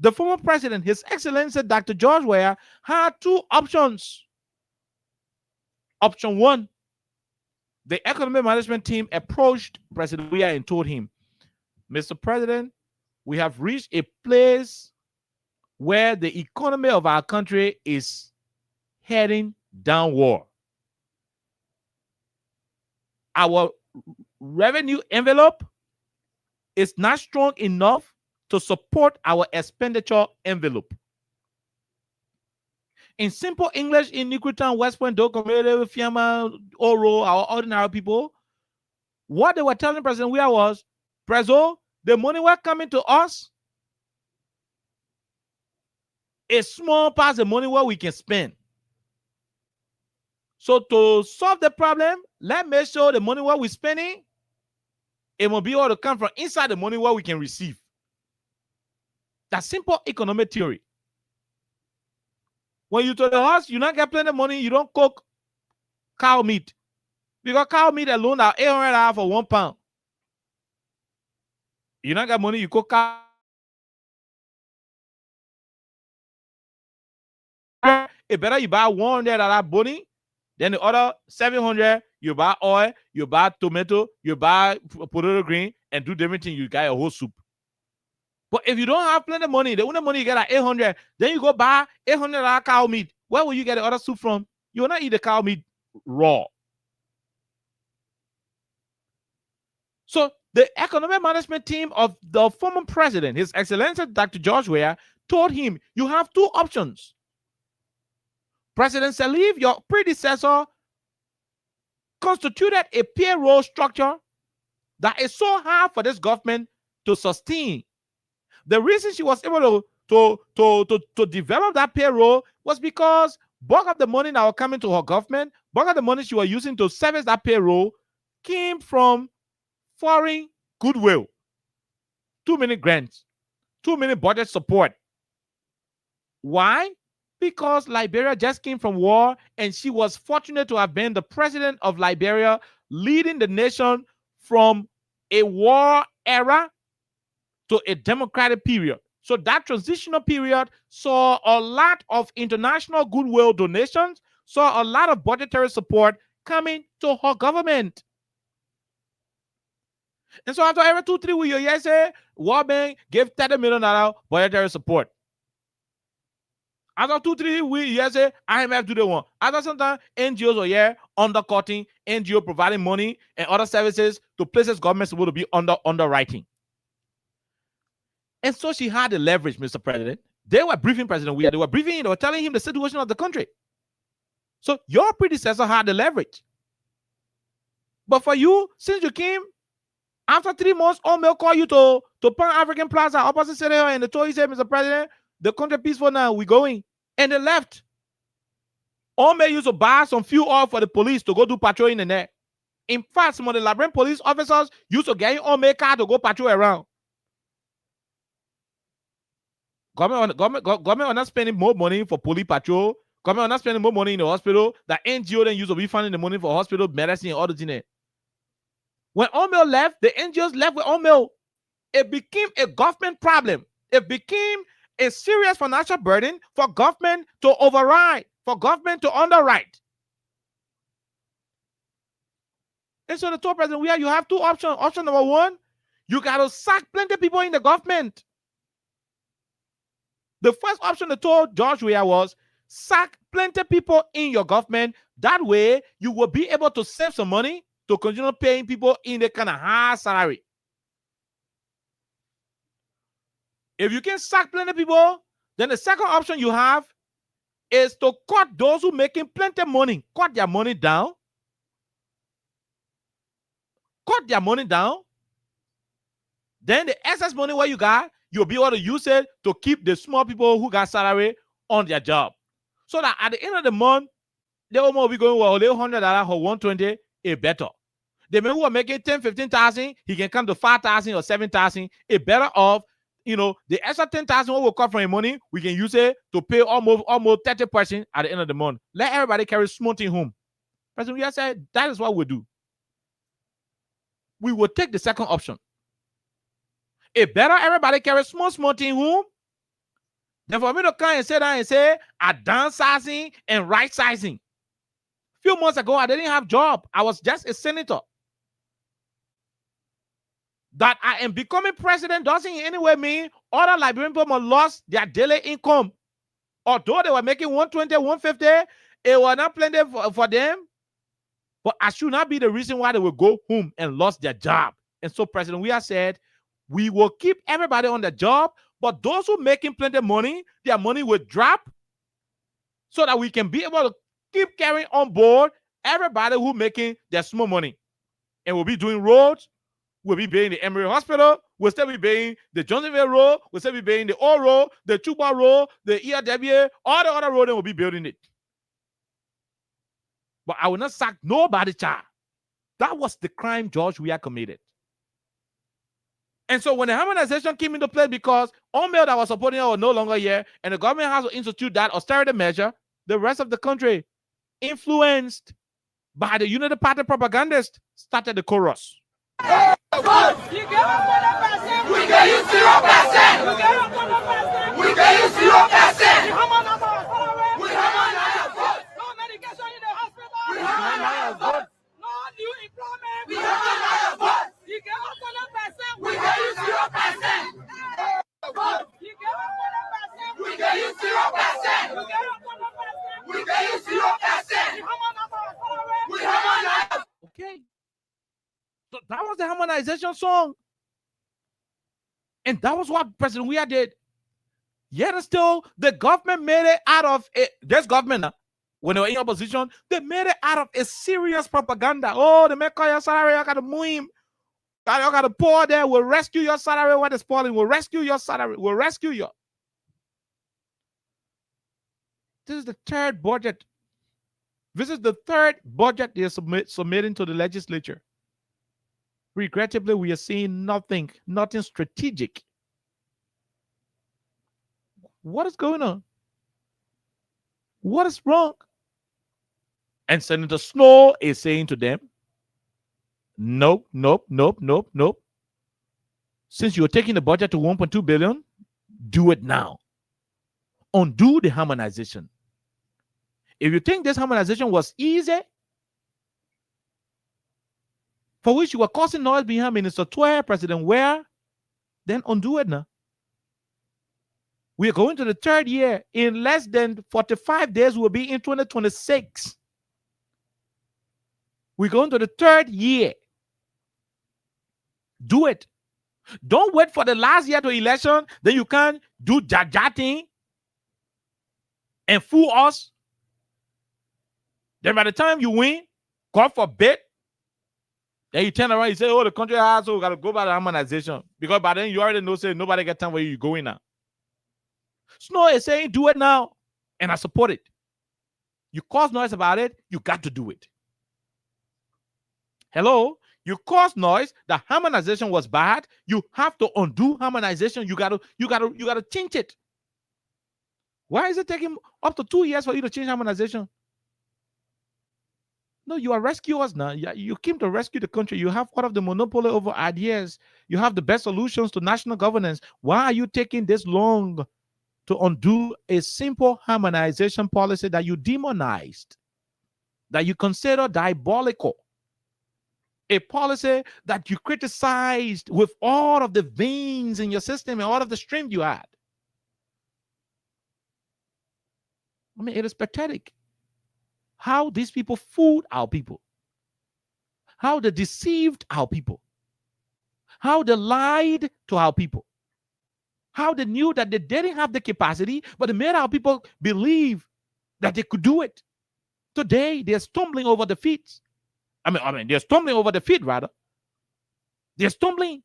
the former president, His Excellency Dr. George Weah, had two options. Option one, the economic management team approached President Weah and told him, Mr. President, we have reached a place where the economy of our country is heading downward. Our revenue envelope is not strong enough to support our expenditure envelope. In simple English, in Nikutan, West Point, Do Community, Fiamma, Oro, our ordinary people, what they were telling President Weah was, Prezo, the money we're coming to us is small past the money where we can spend. So to solve the problem, let's make sure the money where we're spending, it will be able to come from inside the money where we can receive. That's simple economic theory. When you to the house, you not get plenty of money, you don't cook cow meat. Because cow meat alone are $800 for 1 pound. You not got money, you cook cow. It better you buy $100 bone, then the other $700 you buy oil, you buy tomato, you buy potato green, and do everything. You got a whole soup. But if you don't have plenty of money, the only money you get at $800, then you go buy $800 cow meat. Where will you get the other soup from? You will not eat the cow meat raw. So the economic management team of the former president, His Excellency Dr. George Weah, told him, you have two options. President Salif, your predecessor, constituted a payroll structure that is so hard for this government to sustain. The reason she was able to develop that payroll was because bulk of the money that was coming to her government, bulk of the money she was using to service that payroll came from foreign goodwill. Too many grants, too many budget support. Why? Because Liberia just came from war, and she was fortunate to have been the president of Liberia, leading the nation from a war era to a democratic period. So that transitional period saw a lot of international goodwill donations, saw a lot of budgetary support coming to her government. And so after every 2-3 weeks, you say, World Bank gave $30 million budgetary support. After 2-3 weeks, you say, IMF do the one. After some time, NGOs are here undercutting, NGO providing money and other services to places governments supposed to be underwriting. And so she had the leverage, Mr. President. They were briefing President Weah. They were briefing him. They were telling him the situation of the country. So your predecessor had the leverage. But for you, since you came, after 3 months, Omel called you to Pan-African Plaza, opposite City Hall, and they told you, said, Mr. President, the country peaceful now, we're going. And they left. Omel used to buy some fuel oil for the police to go do patrolling in there. In fact, some of the Liberian police officers used to get in Omel car to go patrol around. Government are not spending more money for police patrol. Government are not spending more money in the hospital. The NGO then used to be funding the money for hospital, medicine, and all the things. When Omel left, the NGOs left with Omel. It became a government problem. It became a serious financial burden for government to override, for government to underwrite. And so the told President Weah, you have two options. Option number one, you got to sack plenty of people in the government. The first option they told George Weah was sack plenty of people in your government. That way, you will be able to save some money to continue paying people in the kind of high salary. If you can sack plenty of people, then the second option you have is to cut those who making plenty of money. Cut their money down. Cut their money down. Then the excess money where you got, you'll be able to use it to keep the small people who got salary on their job. So that at the end of the month, they will be going, well, $100 or 120 is better. The men who are making 10, 15,000, he can come to 5,000 or 7,000. It's better off, you know, the extra 10,000 will come from your money. We can use it to pay almost 30% at the end of the month. Let everybody carry small thing home. President Weah said that is what we'll do. We will take the second option. It's better everybody carry small thing home than for me to come and sit down and say I downsizing and right sizing. A few months ago, I didn't have a job. I was just a senator. That I am becoming president doesn't in any way mean other Liberian people lost their daily income. Although they were making 120, 150, it was not plenty for them. But I should not be the reason why they will go home and lost their job. And so President Weah said, we will keep everybody on the job, but those who making plenty of money, their money will drop so that we can be able to keep carrying on board everybody who making their small money. And we'll be doing roads. We'll be paying the Emory Hospital. We'll still be paying the Johnsonville Road. We'll still be paying the Old Road, the Chuba Road, the ERW, all the other roads, and we'll be building it. But I will not sack nobody, child. That was the crime George Weah committed. And so when the harmonization came into play, because Omeil that was supporting it was no longer here, and the government has to institute that austerity measure, the rest of the country, influenced by the Unity Party propagandists, started the chorus. We gave us 100%. We gave you 0%. We gave you 0%. We have no medication in the hospital. We have no new employment. We have no. You gave us 100%. We gave you 0%. You gave us 100%. We gave you 0%. We gave you 0%. We have no. Okay. So that was the harmonization song. And that was what President Weah did. Yet still, the government made it out of it. This government, when they were in opposition, they made it out of a serious propaganda. Oh, they make your salary, you got to move him. You got to pour there. We'll rescue your salary when it's spoiling. We'll rescue your salary. We'll rescue you. This is the third budget. This is the third budget they're submitting to the legislature. Regrettably, we are seeing nothing strategic. What is going on? What is wrong? And Senator Snow is saying to them, nope. Since you're taking the budget to 1.2 billion, do it now. Undo the harmonization. If you think this harmonization was easy, for which you were causing noise behind Minister Twere, President Weah, then undo it now. We are going to the third year. In less than 45 days, we'll be in 2026. We're going to the third year. Do it. Don't wait for the last year to election. Then you can't do thing and fool us. Then by the time you win, God forbid, then you turn around, you say, oh, the country has, so we got to go by the harmonization. Because by then you already know, say, nobody got time where you going now. Snow is saying, do it now. And I support it. You cause noise about it, you got to do it. Hello? You cause noise, the harmonization was bad. You have to undo harmonization. You gotta change it. Why is it taking up to 2 years for you to change harmonization? No, you are rescuers now. You came to rescue the country. You have part of the monopoly over ideas. You have the best solutions to national governance. Why are you taking this long to undo a simple harmonization policy that you demonized, that you consider diabolical? A policy that you criticized with all of the veins in your system and all of the stream you had. I mean, it is pathetic how these people fooled our people. how they deceived our people, how they lied to our people, how they knew that they didn't have the capacity, but they made our people believe that they could do it. Today, they're stumbling over the feet. They're stumbling over the feet, rather. They're stumbling.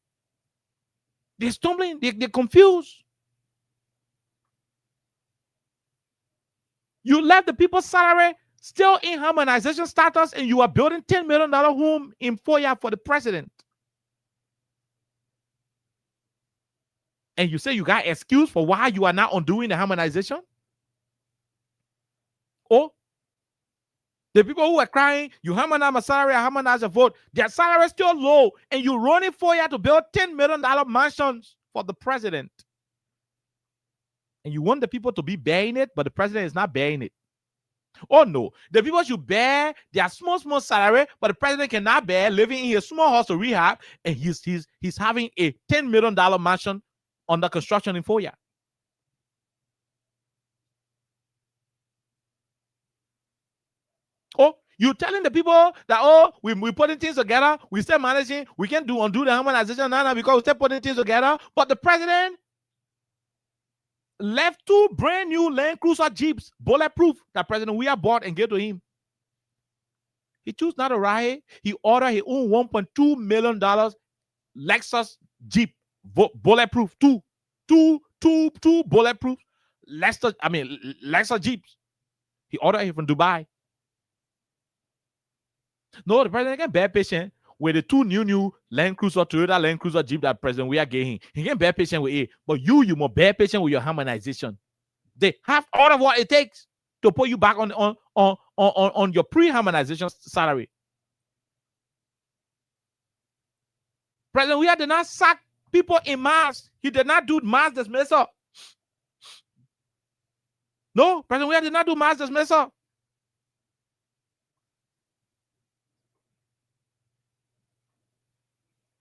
They're stumbling. They're confused. You left the people's salary still in harmonization status, and you are building $10 million home in FOIA for the president. And you say you got excuse for why you are not undoing the harmonization? Oh, the people who are crying, you harmonize my salary, I harmonize your vote, their salary is still low, and you running FOIA to build $10 million mansions for the president. And you want the people to be bearing it, but the president is not bearing it. Oh no, the people should bear their small salary, but the president cannot bear living in a small house to rehab, and he's having a $10 million mansion under construction in FOIA. Oh, you're telling the people that, oh, we're putting things together, we still managing, we can undo the harmonization now because we still putting things together, but the president left 2 brand new Land Cruiser Jeeps, bulletproof, that President Weah bought and gave to him. He chose not to ride. He ordered his own $1.2 million Lexus Jeep, bulletproof, two bulletproof Lexus Jeeps. He ordered it from Dubai. No, the president can bear patient with the 2 new Land Cruiser, Toyota Land Cruiser Jeep that President Weah gave him. He can bear patient with it, but you must bear patient with your harmonization. They have all of what it takes to put you back on your pre-harmonization salary. President Weah did not sack people in mass. He did not do mass dismissal. No, President Weah did not do mass dismissal.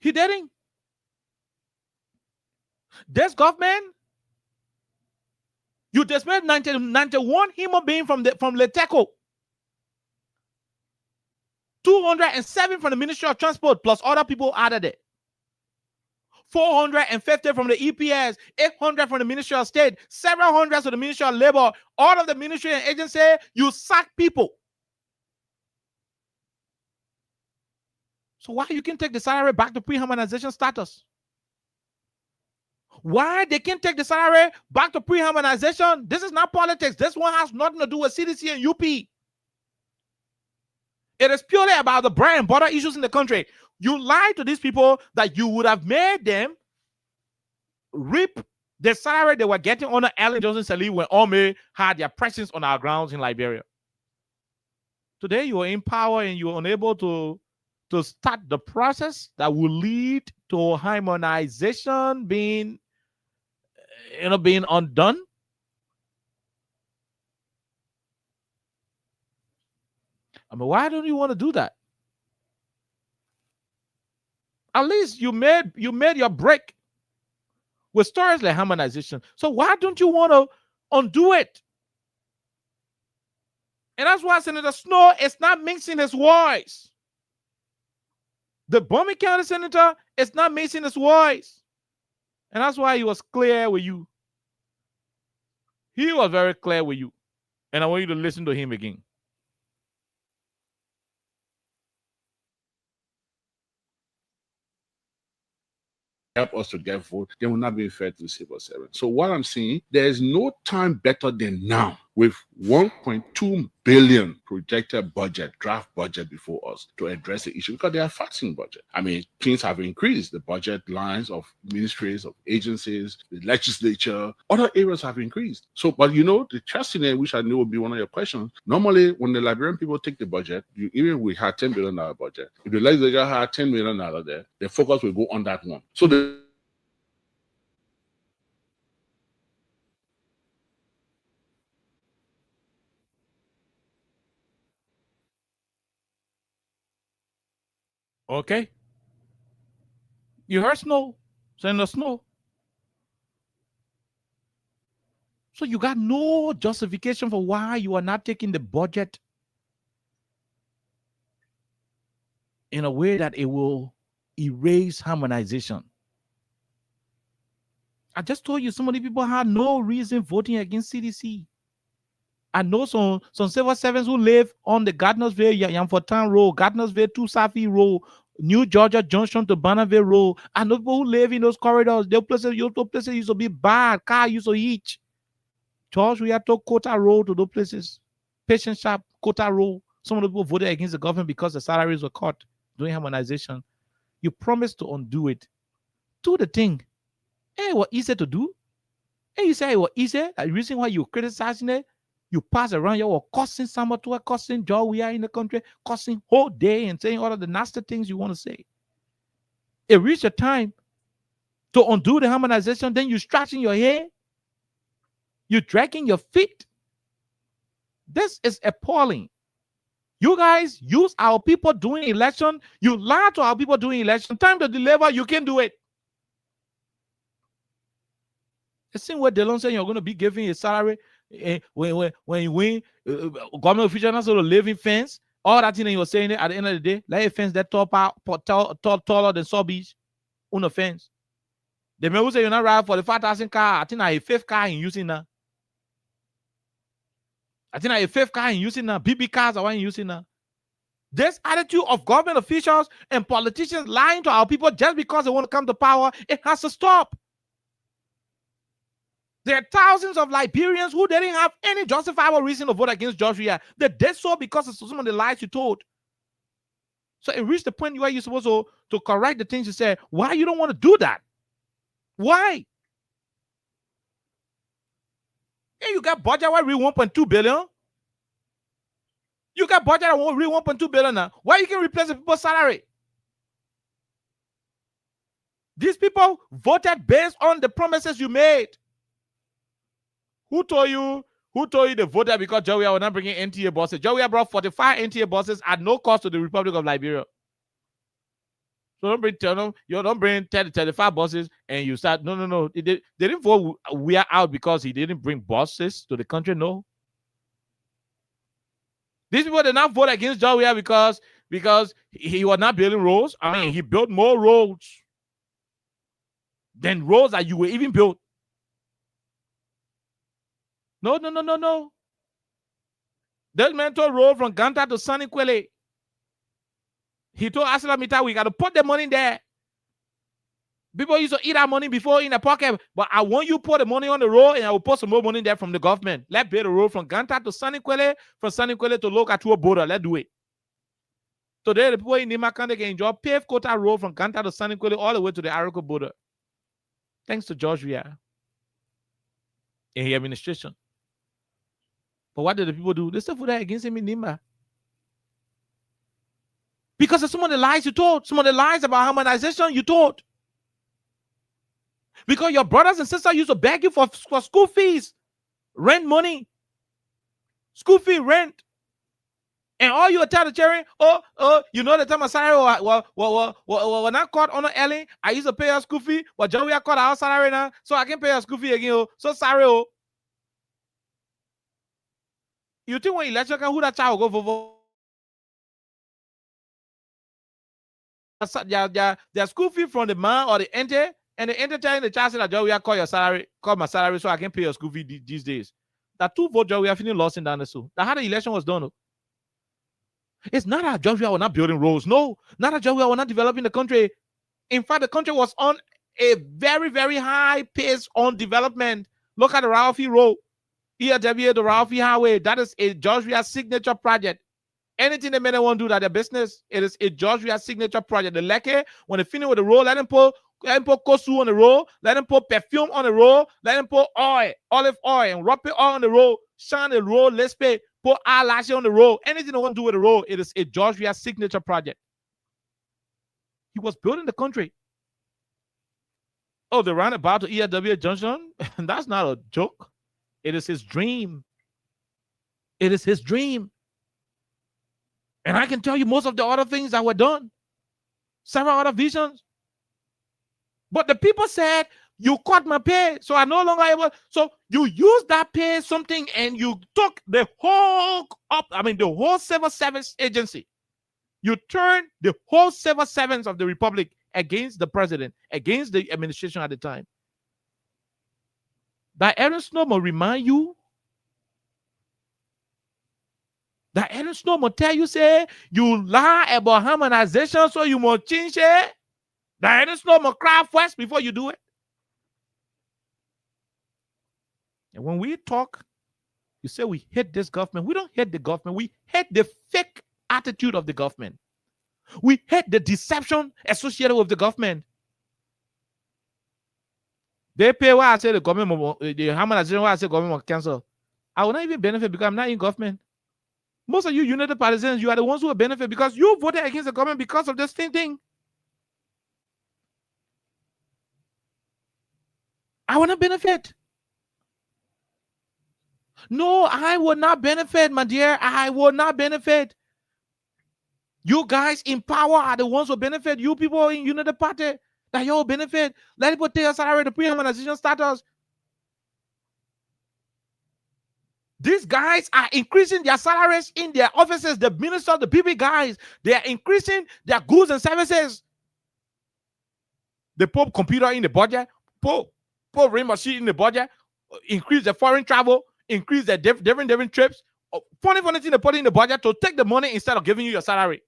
He didn't. This government, you dismissed 91 human beings from Leteco, 207 from the Ministry of Transport, plus other people added it. 450 from the EPS, 800 from the Ministry of State, several hundreds from the Ministry of Labor, all of the ministry and agency, you sack people. So why you can take the salary back to pre-harmonization status? Why they can't take the salary back to pre-harmonization? This is not politics. This one has nothing to do with CDC and UP. It is purely about the bread and butter issues in the country. You lied to these people that you would have made them reap the salary they were getting under Ellen Johnson Sirleaf when Ome had their presence on our grounds in Liberia. Today you are in power and you are unable to start the process that will lead to harmonization being undone. Why don't you want to do that? At least you made your break with stories like harmonization. So why don't you want to undo it? And that's why Senator Snow is not mixing his voice. The Bowman County Senator is not mixing his voice. And that's why he was clear with you. He was very clear with you. And I want you to listen to him again. Help us to get vote, they will not be fair to the civil servant. So what I'm saying, there is no time better than now with 1.2 billion projected budget, draft budget before us to address the issue because they are faxing budget. Things have increased. The budget lines of ministries, of agencies, the legislature, other areas have increased. So, but the trusting, which I know will be one of your questions, normally when the Liberian people take the budget, even we had $10 billion budget, if the legislature had $10 million there, the focus will go on that one. So okay. You heard Snow, Senator Snow. So you got no justification for why you are not taking the budget in a way that it will erase harmonization. I just told you some of the people had no reason voting against CDC. I know some civil servants who live on the Gardnersville, Yamfortan Road, Gardnersville to Safi Road, New Georgia Junction to Bonneville Road. I know people who live in those corridors. Those places used to be bad. Car used to hitch. George, we had to Kota Road to those places. Patient Shop, Kota Road. Some of the people voted against the government because the salaries were cut during harmonization. You promised to undo it. Do the thing. Hey, what easy to do? Hey, you say it was easy. The reason why you criticizing it, you pass around, you were cussing someone to a cussing Joe. We are in the country, cussing whole day and saying all of the nasty things you want to say. It reached a time to undo the harmonization, then you scratching your hair, you dragging your feet. This is appalling. You guys use our people doing election. You lie to our people doing election. Time to deliver, you can do it. It seems what Delon said you're going to be giving a salary when you win. Government official not sort of living fence. All that thing that you're saying at the end of the day, like a fence that taller than Saw Beach on the fence. The man who say you're not right for the 5,000 car. I think I a fifth car in using now. I think I a fifth car in using now. BB cars are one using now. This attitude of government officials and politicians lying to our people just because they want to come to power, it has to stop. There are thousands of Liberians who didn't have any justifiable reason to vote against George Weah. They did so because of some of the lies you told. So it reached the point where you're supposed to correct the things you said. Why you don't want to do that? Why? Hey, you got budget where read 1.2 billion. You got budget that won't read 1.2 billion now. Why you can replace the people's salary? These people voted based on the promises you made. Who told you they voted because Joe Weah was not bringing NTA buses? Joe Weah brought 45 NTA buses at no cost to the Republic of Liberia. So don't bring 30, 35 buses and you start. No. They didn't vote Weah out because he didn't bring buses to the country. No. These people did not vote against Joe Weah because he was not building roads. I mean, he built more roads than roads that you were even built. No. That man told road from Ganta to Saniquele. He told Asalamita, we got to put the money there. People used to eat our money before in the pocket, but I want you to put the money on the road and I will put some more money there from the government. Let's build a road from Ganta to Saniquele, from Saniquele to Lokatua border. Let's do it. Today, the people in Nimakande can enjoy paved Kota road from Ganta to Saniquele all the way to the Ariko border. Thanks to George Weah and his administration. But what did the people do? They still voted against him in Nimba. Because of some of the lies you told, some of the lies about harmonization you told. Because your brothers and sisters used to beg you for school fees, rent money, school fee, rent. And all you tell the children, you know the time my salary was not caught on the Ellie, I used to pay her school fee, but John, we are caught our salary now, so I can pay her school fee again. So sorry. You think when election can who that child will go for? Their school fee from the man or the ente, and the ente telling the child that Joe, we are call my salary so I can pay your school fee these days. That 2 vote Joe, we are feeling lost in down the so. That's how the election was done. It's not that Joe, we are not building roads. No, not that Joe, we are not developing the country. In fact, the country was on a very, very high pace on development. Look at the Ralphie Road. ERW, the Ralphie Highway, that is a George Weah signature project. Anything they may want to do that their business, it is a George Weah signature project. The Leke, when they finish with the road, let them put kosu on the road, let them put perfume on the road, let them put oil, olive oil, and rub it oil on the road, shine the road, let's pay, put eyelash on the road. Anything they want to do with the road, it is a George Weah signature project. He was building the country. Oh, the roundabout to ERW Junction? That's not a joke. It is his dream. It is his dream. And I can tell you most of the other things that were done. Several other visions. But the people said, you cut my pay, so I no longer able. So you use that pay something and you took the whole civil service agency You turn the whole civil servants of the republic against the president, against the administration at the time. That Aaron Snow will remind you. That Aaron Snow will tell you, say, you lie about harmonization, so you must change it. That Aaron Snow will cry first before you do it. And when we talk, you say we hate this government. We don't hate the government. We hate the fake attitude of the government. We hate the deception associated with the government. They pay why I say the government, the harmonization, why I say government will cancel. I will not even benefit because I'm not in government. Most of you United Partisans, you are the ones who will benefit because you voted against the government because of this same thing. I will not benefit. No, I will not benefit, my dear. I will not benefit. You guys in power are the ones who benefit. You people in United Party, that you will benefit. Let people take your salary to pre-harmonization status. These guys are increasing their salaries in their offices. The minister, the PB guys, they are increasing their goods and services. They put computer in the budget, put rain machine in the budget, increase the foreign travel, increase the different trips. Funny thing they put in the budget to take the money instead of giving you your salary.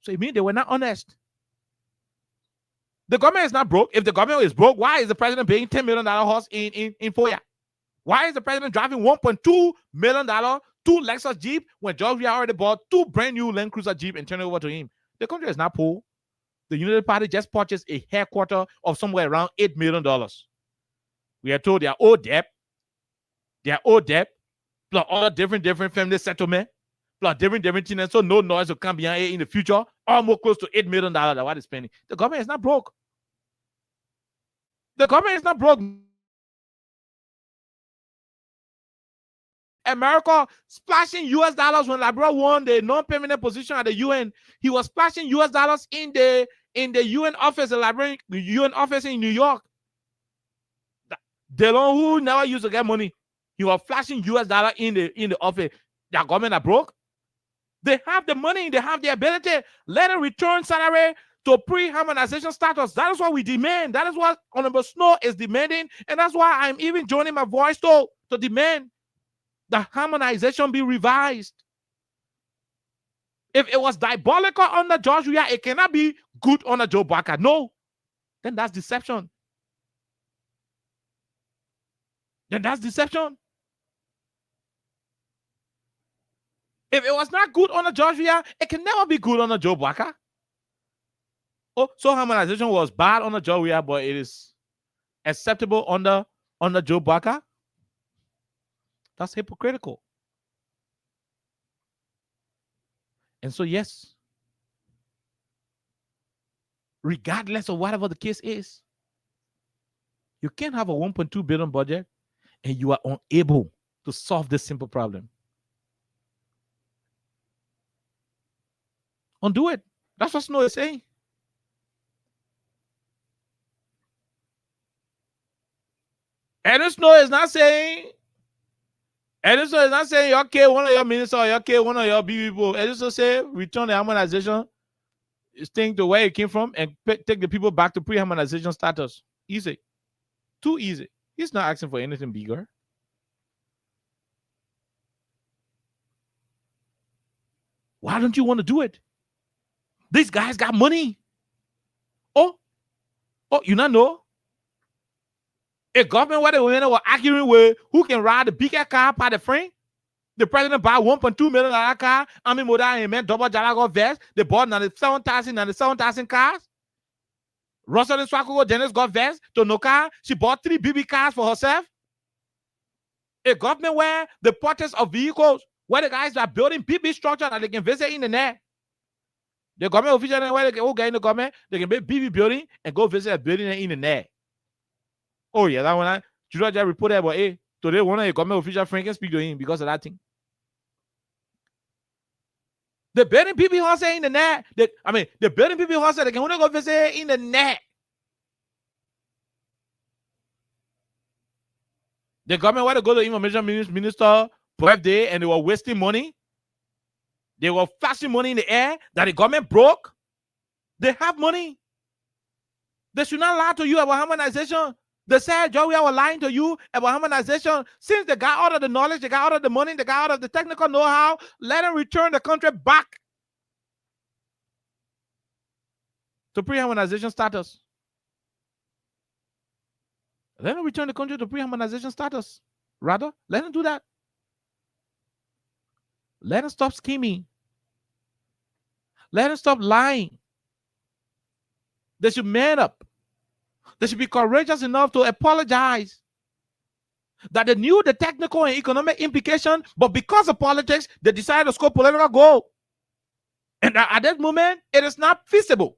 So it means they were not honest. The government is not broke. If the government is broke, why is the president paying $10 million horse in FOIA? Why is the president driving $1.2 million 2 Lexus Jeep when George Weah already bought 2 brand new Land Cruiser Jeep and turned it over to him? The country is not poor. The United Party just purchased a headquarter of somewhere around $8 million. We are told they are old debt, plus all different family settlement, plus different things, so no noise will come behind it in the future, almost close to $8 million that what is spending. The government is not broke. The government is not broke. America splashing US dollars when Liberia won the non-permanent position at the UN. He was splashing US dollars in the UN office, the UN office in New York. Delon, who never used to get money, he was flashing US dollar in the office. Their government are broke. They have the money, they have the ability. Let them return salary to pre-harmonization status. That is what we demand. That is what Honorable Snow is demanding, and that's why I'm even joining my voice to demand the harmonization be revised. If it was diabolical under George Weah, it cannot be good under Joe Barker. No. Then that's deception. If it was not good under George Weah, it can never be good under Joe Barker. Oh, so harmonization was bad under Joe Weah, but it is acceptable under Joe Barker? That's hypocritical. And so, yes, regardless of whatever the case is, you can't have a $1.2 billion budget and you are unable to solve this simple problem. Undo it. That's what Snow is saying. Aaron Snow is not saying, okay, one of your ministers, okay, one of your people. Edison say, return the harmonization, staying to where it came from, and take the people back to pre-harmonization status. Easy. Too easy. He's not asking for anything bigger. Why don't you want to do it? These guys got money. Oh, you not know? A government where the women were arguing with who can ride the bigger car by the frame. The president bought $1.2 million car. Ami Moda and man double Jalago vest. They bought 97,000 cars. Russell and Swako Dennis got vest to no car. She bought 3 BB cars for herself. A government where the purchase of vehicles, where the guys are building BB structure that they can visit in the net. The government official where they can get in the government, they can build BB building and go visit a building in the net. Oh yeah, that one. Judah just reported about today one of the government official friend can speak to him because of that thing. The building people who say in the net. The building people who say they can only go visit in the net. The government where to go to information minister birthday and they were wasting money. They were flashing money in the air that the government broke. They have money. They should not lie to you about harmonization. They said Joey was lying to you about harmonization. Since they got out of the knowledge, they got out of the money, they got out of the technical know-how, let them return the country back to pre-harmonization status. Let them return the country to pre-harmonization status. Rather, let them do that. Let them stop scheming. Let them stop lying. They should man up. They should be courageous enough to apologize that they knew the technical and economic implication, but because of politics, they decided to score political goal. And at that moment, it is not feasible.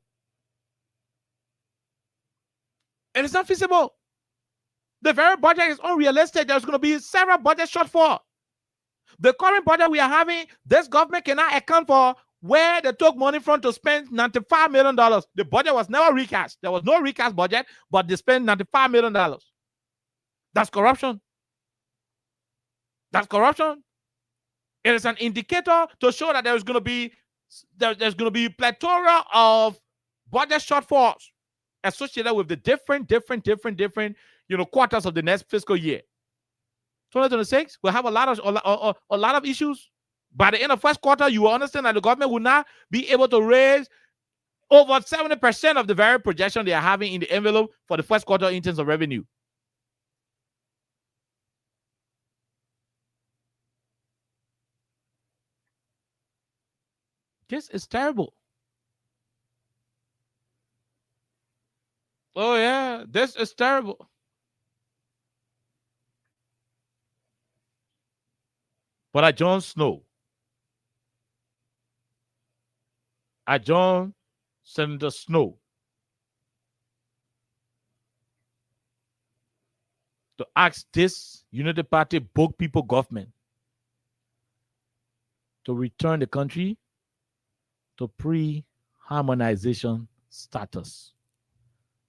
It is not feasible. The very budget is unrealistic. There's going to be several budget shortfall. The current budget we are having, this government cannot account for where they took money from to spend $95 million. The budget was never recast. There was no recast budget, but they spent $95 million. That's corruption. That's corruption. It is an indicator to show that there's going to be plethora of budget shortfalls associated with the different quarters of the next fiscal year. 2026, we'll have a lot of issues. By the end of first quarter, you will understand that the government will not be able to raise over 70% of the very projection they are having in the envelope for the first quarter in terms of revenue. This is terrible. Oh, yeah, this is terrible. But I Jon Snow, Senator Snow, to ask this Unity Party Book People government to return the country to pre-harmonization status.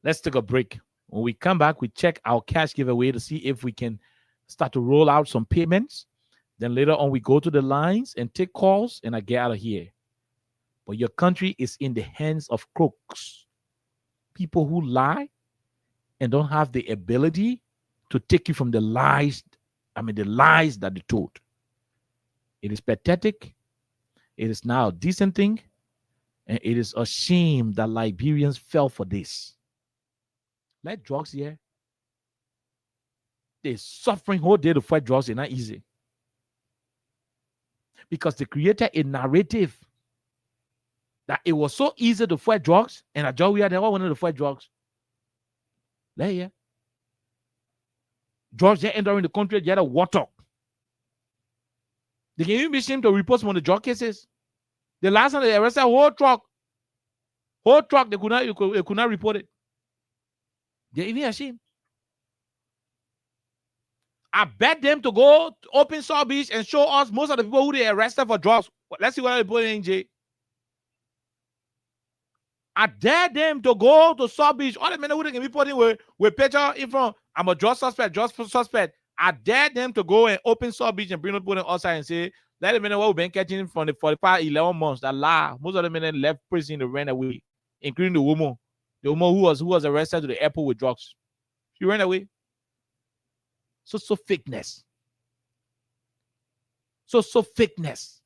Let's take a break. When we come back, we check our cash giveaway to see if we can start to roll out some payments. Then later on, we go to the lines and take calls, and I get out of here. But your country is in the hands of crooks, people who lie and don't have the ability to take you from the lies that they told. It is pathetic. It is now a decent thing. And it is a shame that Liberians fell for this. Let drugs here. They're suffering whole day to fight drugs. It's not easy. Because they created a narrative that it was so easy to fight drugs, and at Georgia, they all wanted to fight drugs. There, yeah. Drugs, they're entering the country, they had a war talk. They can even be ashamed to report some of the drug cases. The last time they arrested a whole truck, they could not report it. They're even ashamed. I bet them to go to open Saw Beach and show us most of the people who they arrested for drugs. Let's see what they put in jail. I dare them to go to Saw Beach. All the men who they can be putting with picture in front. I'm a drug suspect. I dare them to go and open Saw Beach and bring them outside and say, let them know what we've been catching from the 11 months. That lie. Most of the men left prison to run away, including the woman who was arrested to the airport with drugs. She ran away. So fakeness. So fakeness.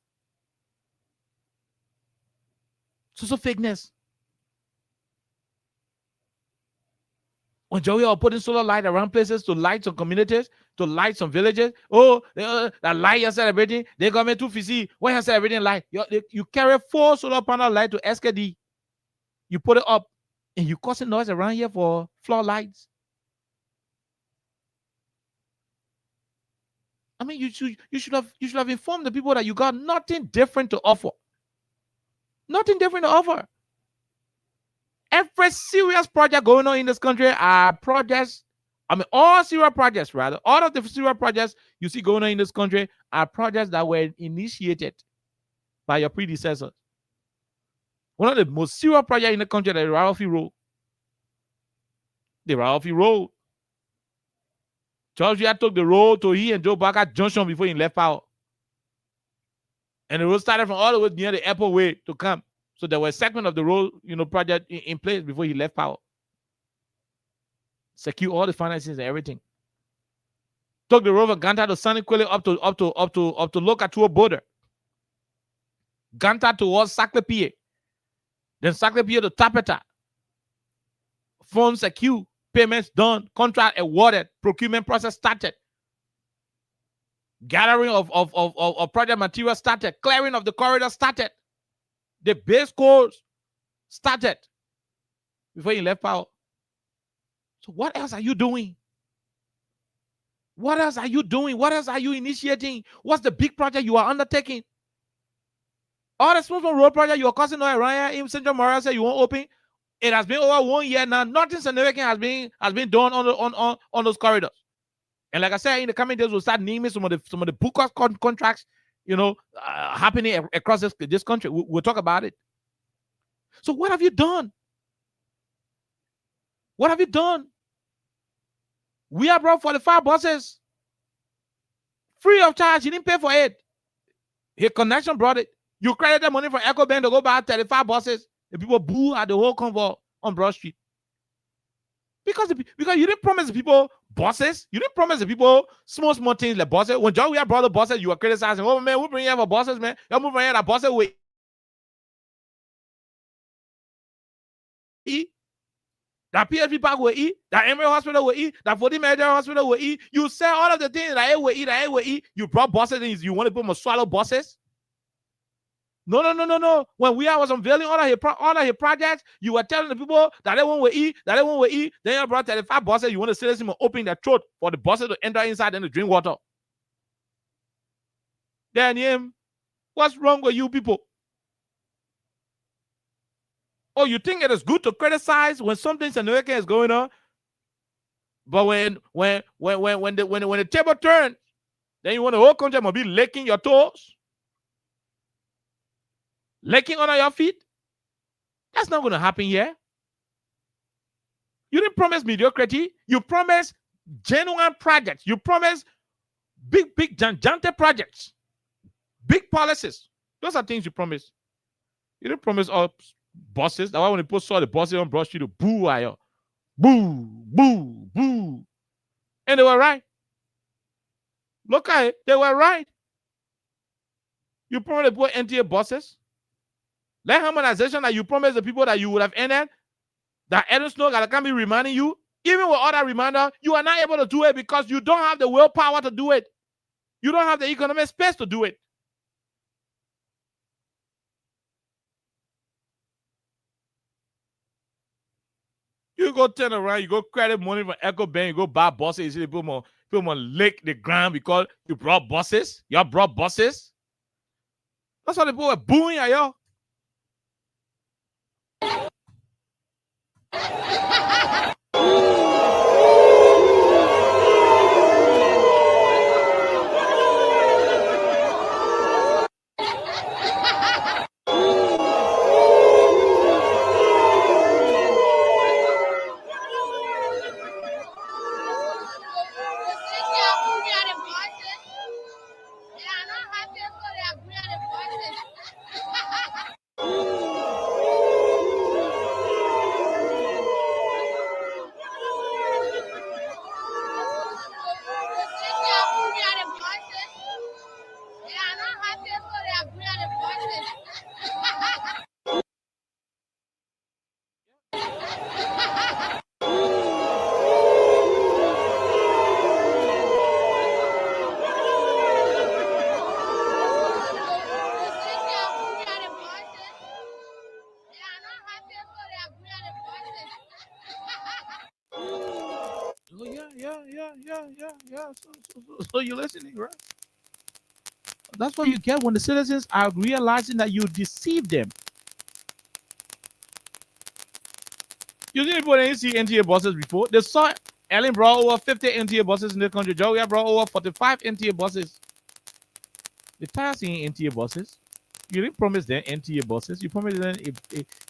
So fakeness. When Joey are putting solar light around places to light some communities, to light some villages. Oh, that light you're celebrating, they got me too busy. When you're celebrating light, you carry 4 solar panel light to SKD. You put it up, and you causing noise around here for floor lights. I mean, you should have informed the people that you got nothing different to offer. Nothing different to offer. Every serious project going on in this country are projects. I mean, all serious projects, rather. All of the serious projects you see going on in this country are projects that were initiated by your predecessors. One of the most serious projects in the country is the Ralphie Road. The Ralphie Road. Georgia took the road to he and Joe Baca Junction before he left out. And the road started from all the way near the airport way to come. So there was a segment of the road, project in place before he left power. Secure all the finances and everything. Took the road from Ganta to Sunny Quilly up to Lokatua border. Ganta towards Saklepie. Then Saklepie to Tapeta. Funds secure, payments done, contract awarded, procurement process started. Gathering of project material started. Clearing of the corridor started. The base course started before he left power. So what else are you doing? What else are you doing? What else are you initiating? What's the big project you are undertaking? All the small road project you are causing no around in Central Moral said you won't open. It has been over 1 year now. Nothing significant has been done on those corridors. And like I said, in the coming days, we'll start naming some of the book contracts, happening across this country. We'll talk about it. So what have you done? What have you done? We have brought 45 buses free of charge. He didn't pay for it. His connection brought it. You credited money from EcoBank to go buy 35 buses. The people boo at the whole convoy on Broad Street. Because you didn't promise the people buses. You didn't promise the people small things like buses. When John Weah brought the buses, you were criticizing. Oh, man, we bring here for buses, man. You're moving here that buses will eat. That PHP Park will eat. That Emory Hospital will eat. That 40 Major Hospital will eat. You said all of the things that it will eat. You brought buses and you want to put more swallow buses? No. When we was unveiling all of his projects, you were telling the people that they won't eat. Then you brought 35 buses. You want to see them open their throat for the buses to enter inside and to drink water. Then, what's wrong with you people? Oh, you think it is good to criticize when something significant is going on? But when the table turns, then you want the whole country to be licking your toes? Licking under your feet? That's not going to happen here. You didn't promise mediocrity. You promised genuine projects. You promised big, gigantic projects. Big policies. Those are things you promised. You didn't promise all buses. That's why when people saw the buses on Broad Street, to boo at you. Boo, boo, boo. And they were right. Look at it. They were right. You promised to put NTA buses. That harmonization that you promised the people that you would have ended, that Eden Snow can't be reminding you, even with all that reminder, you are not able to do it because you don't have the willpower to do it. You don't have the economic space to do it. You go turn around, you go credit money from EcoBank, you go buy buses, you see people more lick the ground because you brought buses. Y'all brought buses. That's why the people were booing at y'all. Yeah. So you're listening, right? That's what you get when the citizens are realizing that you deceived them. You see people didn't see NTA buses before. They saw Ellen brought over 50 NTA buses in the country. Joey brought over 45 NTA buses. They tired seeing NTA buses. You didn't promise them NTA buses. You promised them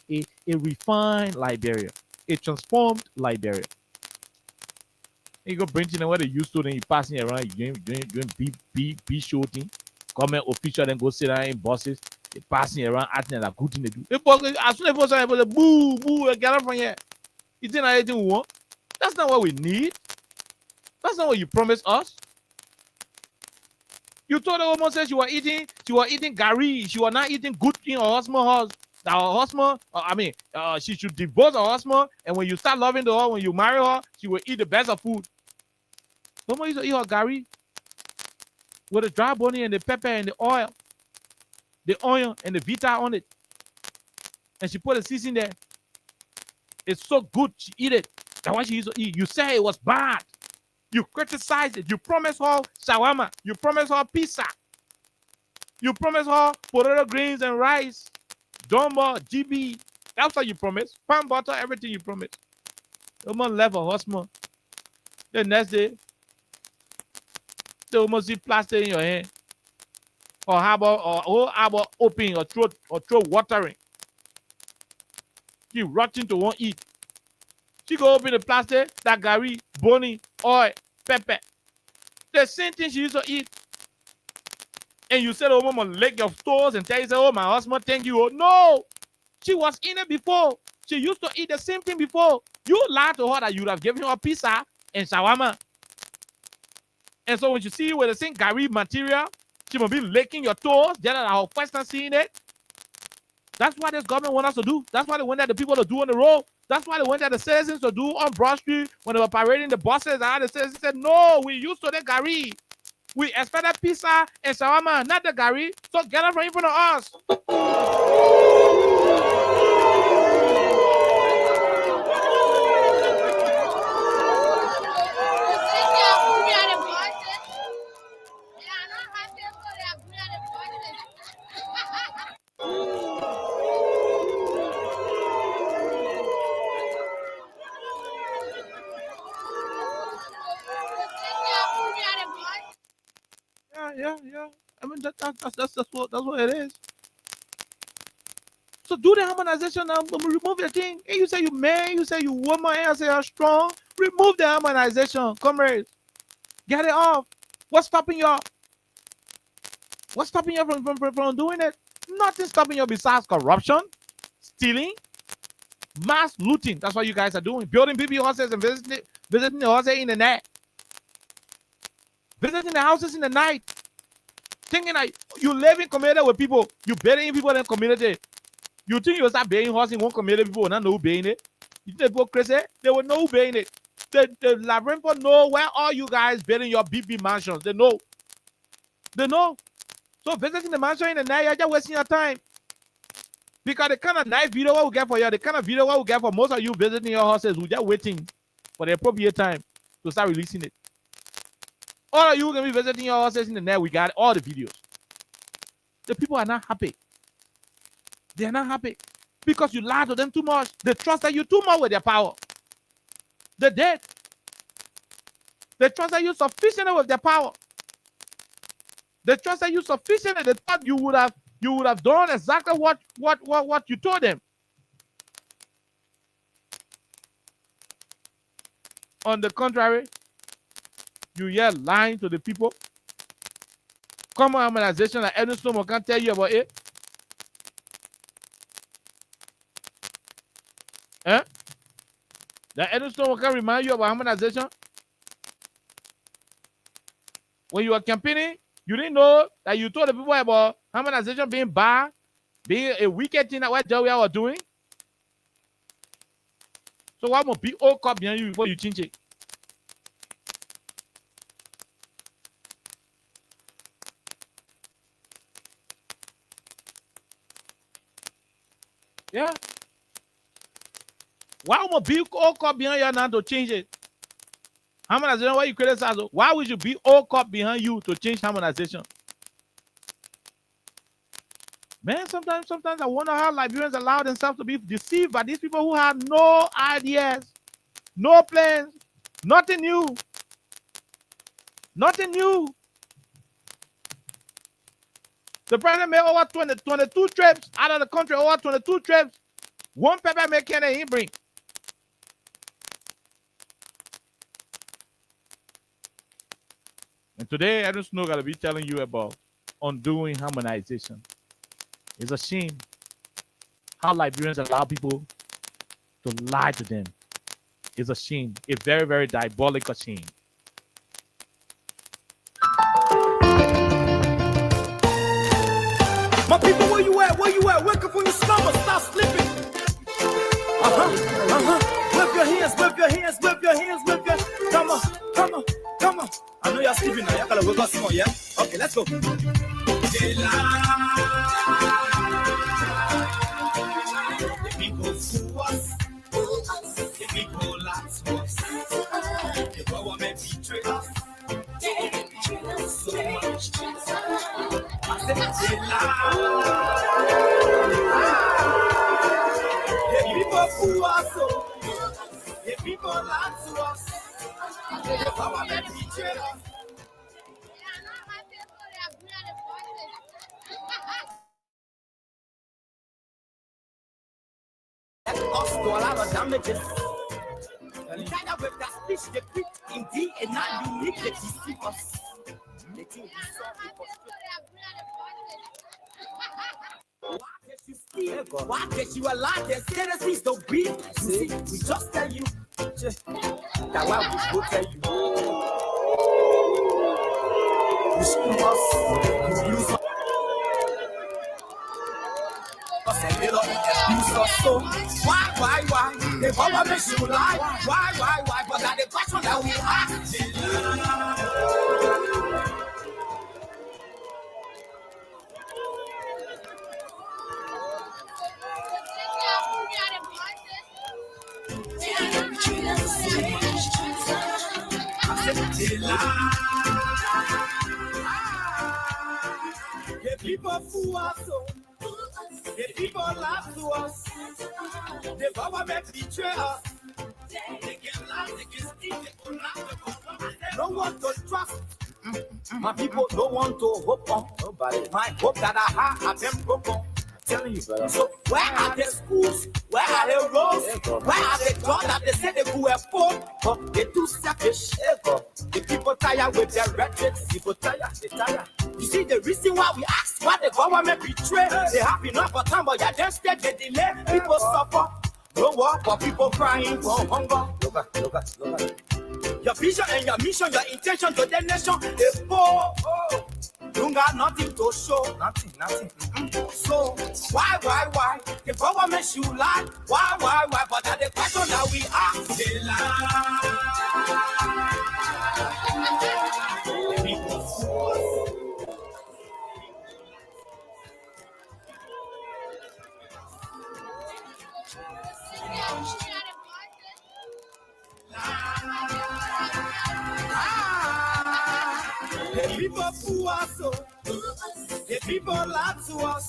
a refined Liberia, a transformed Liberia. You go bring in where they used to, then you passing around, you doing B shooting. government official then go sit down in buses, they passing around acting like good thing they do. As soon as they say boo, boo, get up from here. You think anything we want? That's not what we need. That's not what you promised us. You told the woman said she was eating gari. She was not eating good in her husband's house. Her husband, she should divorce her husband. And when you start loving her, when you marry her, she will eat the best of food. Woman used to eat her gari with the dry bunny and the pepper and the oil and the vita on it. And she put a seasoning there. It's so good, she eat it. That's why she used to eat. You say it was bad. You criticize it. You promise her shawarma. You promise her pizza. You promise her potato greens and rice. Domba, GB. That's what you promise. Pan butter, everything you promise. The woman left her husband. The next day, the woman see plaster in your hand. Or whole harbor open, your throat watering. She rotting to won't eat. She go open the plaster, that gari, bony, oil, pepper. The same thing she used to eat. And you said, oh, woman, lick your toes and tell you, oh, my husband, thank you. No, she was in it before. She used to eat the same thing before. You lied to her that you would have given her pizza and shawarma. And so when she see you with the same gari material, she will be licking your toes, just like her first time seeing it. That's what this government want us to do. That's what they wanted the people to do on the road. That's what they wanted the citizens to do on Broad Street when they were parading the buses. And the citizens said, no, we used to the gari. We expected pizza and shawarma, not the gari. So get up right in front of us. Yeah. I mean, that's what it is. So do the harmonization now. Remove the thing. And you say you man, you say you woman, and I say you're strong. Remove the harmonization, comrades. Get it off. What's stopping you? What's stopping you from doing it? Nothing stopping you besides corruption, stealing, mass looting. That's what you guys are doing. Building BB houses and visiting the houses in the night. Visiting the houses in the night. Thinking like you live in community with people, you burying people in the community. You think you start burying horses in one community, people will not know who burying it. You think people crazy? They will know who burying it. The Labyrinth know where all you guys building your BB mansions. They know. They know. So visiting the mansion in the night, you're just wasting your time. Because the kind of nice video what we get for you, the kind of video what we get for most of you visiting your houses, we're just waiting for the appropriate time to start releasing it. All of you going to be visiting your houses in the night, we got all the videos. The people are not happy. They are not happy because you lie to them too much. They trusted you too much with their power. They did. They trusted you sufficiently with their power. They trusted you sufficiently. They thought you would have done exactly what you told them. On the contrary, you hear lying to the people. Common harmonization like Edwin Snowman can't tell you about it. That Edwin Snowman can remind you about harmonization. When you were campaigning, you didn't know that you told the people about harmonization being bad, being a wicked thing that what Joey was doing. So what must be all caught behind you before you change it? Yeah. Why would be all caught behind you now to change it? Harmonization, why you criticize? Why would you be all caught behind you to change harmonization? Man, sometimes I wonder how Liberians allow themselves to be deceived by these people who have no ideas, no plans, nothing new. Nothing new. The president made over 22 trips out of the country, over 22 trips. One pepper make Canada he bring. And today, Edwin Snow got to be telling you about undoing harmonization. It's a shame how Liberians allow people to lie to them. It's a shame, a very, very diabolical shame. My people, where you at? Where you at? Wake up from your slumber, stop sleeping. Whip your hands, whip your hands, whip your hands, whip your. Come on, come on, come on. I know y'all sleeping now. Y'all gotta wake up some more, yeah? Okay, let's go. The people fool us. The people lie to us. The government betray us. They betray us so much. I said they lie. The people fool us. The people lie to us. The government betray us. Us do a lot of damages. China with that speech, they quit indeed, and now you need to deceive us. They think we saw people. Why did you allow their citizens to be? You see, we just tell you. That's why we go tell you. You screw us, you use us. A little abuse us so. Why? The government should lie. Why? But that's the question that we ask. The people fool us so. The people lie to us. The government betray us. They can lie, they can steal, they can lie. No one to trust. My people don't want to hope on nobody. My hope that I have them broken. Telling you, brother. So where are the schools? Where are the roads? Where are the jobs that they say they could afford? But they too selfish. The people tired with their rhetoric. People tired. They tired. You see the reason why we ask why the government betray. They have enough of time, but yeah, then instead they delay. People suffer. No war, but people crying for hunger. Look at. Your vision and your mission, your intention to the nation is poor. You got nothing to show. Nothing. So, why? The government should lie. Why? But that's the question that we ask. They lie. The people fool. The people fool us, the people lie to us,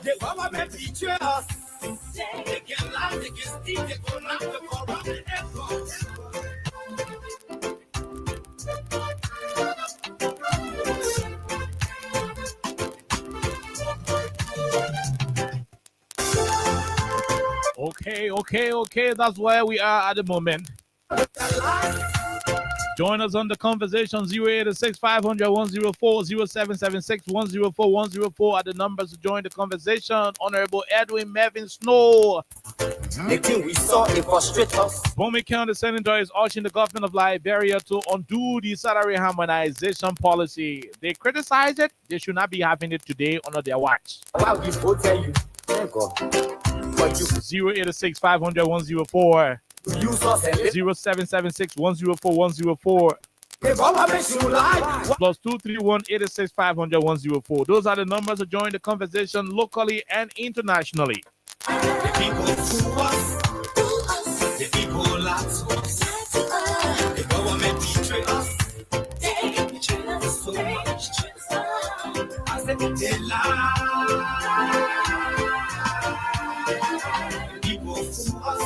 the government betray us. They can lie, they can steal, they can knock the corrupt and Okay. That's where we are at the moment. Join us on the conversation 086 500 104 0776 104 104 are the numbers to join the conversation. Honorable Edwin Mervyn Snow. The thing we saw, it frustrates us. Bomi County Senator is urging the government of Liberia to undo the salary harmonization policy. They criticize it. They should not be having it today under their watch. Why we both tell you? Thank God. 086 500 104 0776 104 104 plus 231 86 500 104. Those are the numbers to join the conversation locally and internationally. The people fool us. The people lie to us. The government betray us. They betray us so much. I said they lie. The people fool us.